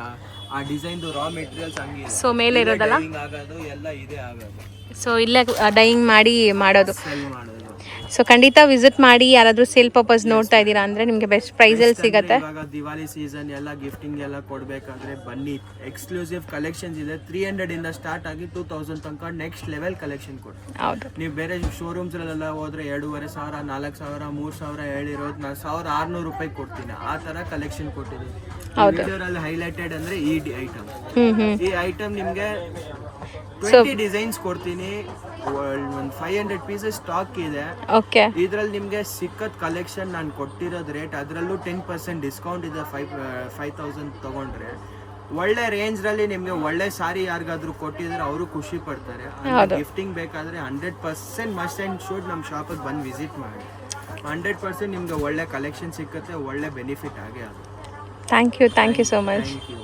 ಆ ಡಿಸೈನ್ ರಾ ಮೆಟೀರಿಯಲ್ಸ್ ಹಂಗೆ ಸೊ ಮೇಲೆ ಇರೋದಲ್ಲ, ಆಗೋದು ಎಲ್ಲ ಇದೆ ಆಗೋದು. ಸೊ ಇಲ್ಲೇ ಡೈಯಿಂಗ್ ಮಾಡಿ ಮಾಡೋದು. ಸೆಲ್ ಮಾಡೋದು. ಸೊ ಖಂಡಿತ ವಿಸಿಟ್ ಮಾಡಿ. ಯಾರಾದರೂ ಸೇಲ್ ಪರ್ಪಸ್ ನೋಡ್ತಾ ಇದ್ದೀರಾ ಅಂದರೆ ನಿಮಗೆ ಬೆಸ್ಟ್ ಪ್ರೈಸಲ್ಲಿ ಸಿಗುತ್ತೆ. ಇವಾಗ ದಿವಾಲಿ ಸೀಸನ್ ಎಲ್ಲ ಗಿಫ್ಟಿಂಗ್ ಎಲ್ಲ ಕೊಡಬೇಕಾದ್ರೆ ಬನ್ನಿ, ಎಕ್ಸ್ಕ್ಲೂಸಿವ್ ಕಲೆಕ್ಷನ್ಸ್ ಇದೆ. 300 ಇಂದ ಸ್ಟಾರ್ಟ್ ಆಗಿ 2000 ತನಕ ನೆಕ್ಸ್ಟ್ ಲೆವೆಲ್ ಕಲೆಕ್ಷನ್ ಕೊಡ್ತೀವಿ. ಹೌದು, ನೀವು ಬೇರೆ ಶೋರೂಮ್ಸ್ಗಳೆಲ್ಲ ಹೋದ್ರೆ 2500, 4000, 3000 ಹೇಳಿರೋದು ನಾನು 1600 ರೂಪಾಯಿ ಕೊಡ್ತೀನಿ. ಆ ಥರ ಕಲೆಕ್ಷನ್ ಕೊಟ್ಟಿದ್ದೀನಿ. ವಿಡಿಯೋದಲ್ಲಿ ಹೈಲೈಟೆಡ್ ಅಂದ್ರೆ ಈ ಐಟಮ್. ಈ ಐಟಮ್ ನಿಮಗೆ 20 ಡಿಸೈನ್ಸ್ ಕೊಡ್ತೀನಿ. ಒಂದು 500 ಪೀಸಸ್ ಸ್ಟಾಕ್ ಇದೆ. ಓಕೆ, ಇದ್ರಲ್ಲಿ ನಿಮಗೆ ಸಿಕ್ಕತ್ ಕಲೆಕ್ಷನ್ ನಾನು ಕೊಟ್ಟಿರೋದು ರೇಟ್, ಅದರಲ್ಲೂ 10% ಡಿಸ್ಕೌಂಟ್ ಇದೆ. 5000 ತಗೊಂಡ್ರೆ ಒಳ್ಳೆ ರೇಂಜ್ ರಲ್ಲಿ ನಿಮ್ಗೆ ಒಳ್ಳೆ ಸಾರಿ ಯಾರಿಗಾದ್ರೂ ಕೊಟ್ಟಿದ್ರೆ ಅವರು ಖುಷಿ ಪಡ್ತಾರೆ. ಗಿಫ್ಟಿಂಗ್ ಬೇಕಾದ್ರೆ 100% ಮಸ್ಟ್ ಅಂಡ್ ಶುಡ್ ನಮ್ಮ ಶಾಪಿಗೆ ಬಂದು ವಿಸಿಟ್ ಮಾಡಿ. 100% ನಿಮ್ಗೆ ಒಳ್ಳೆ ಕಲೆಕ್ಷನ್ ಸಿಕ್ಕತ್ತೆ, ಒಳ್ಳೆ ಬೆನಿಫಿಟ್ ಆಗೇ ಆಗುತ್ತೆ. Thank you so much. Thank you.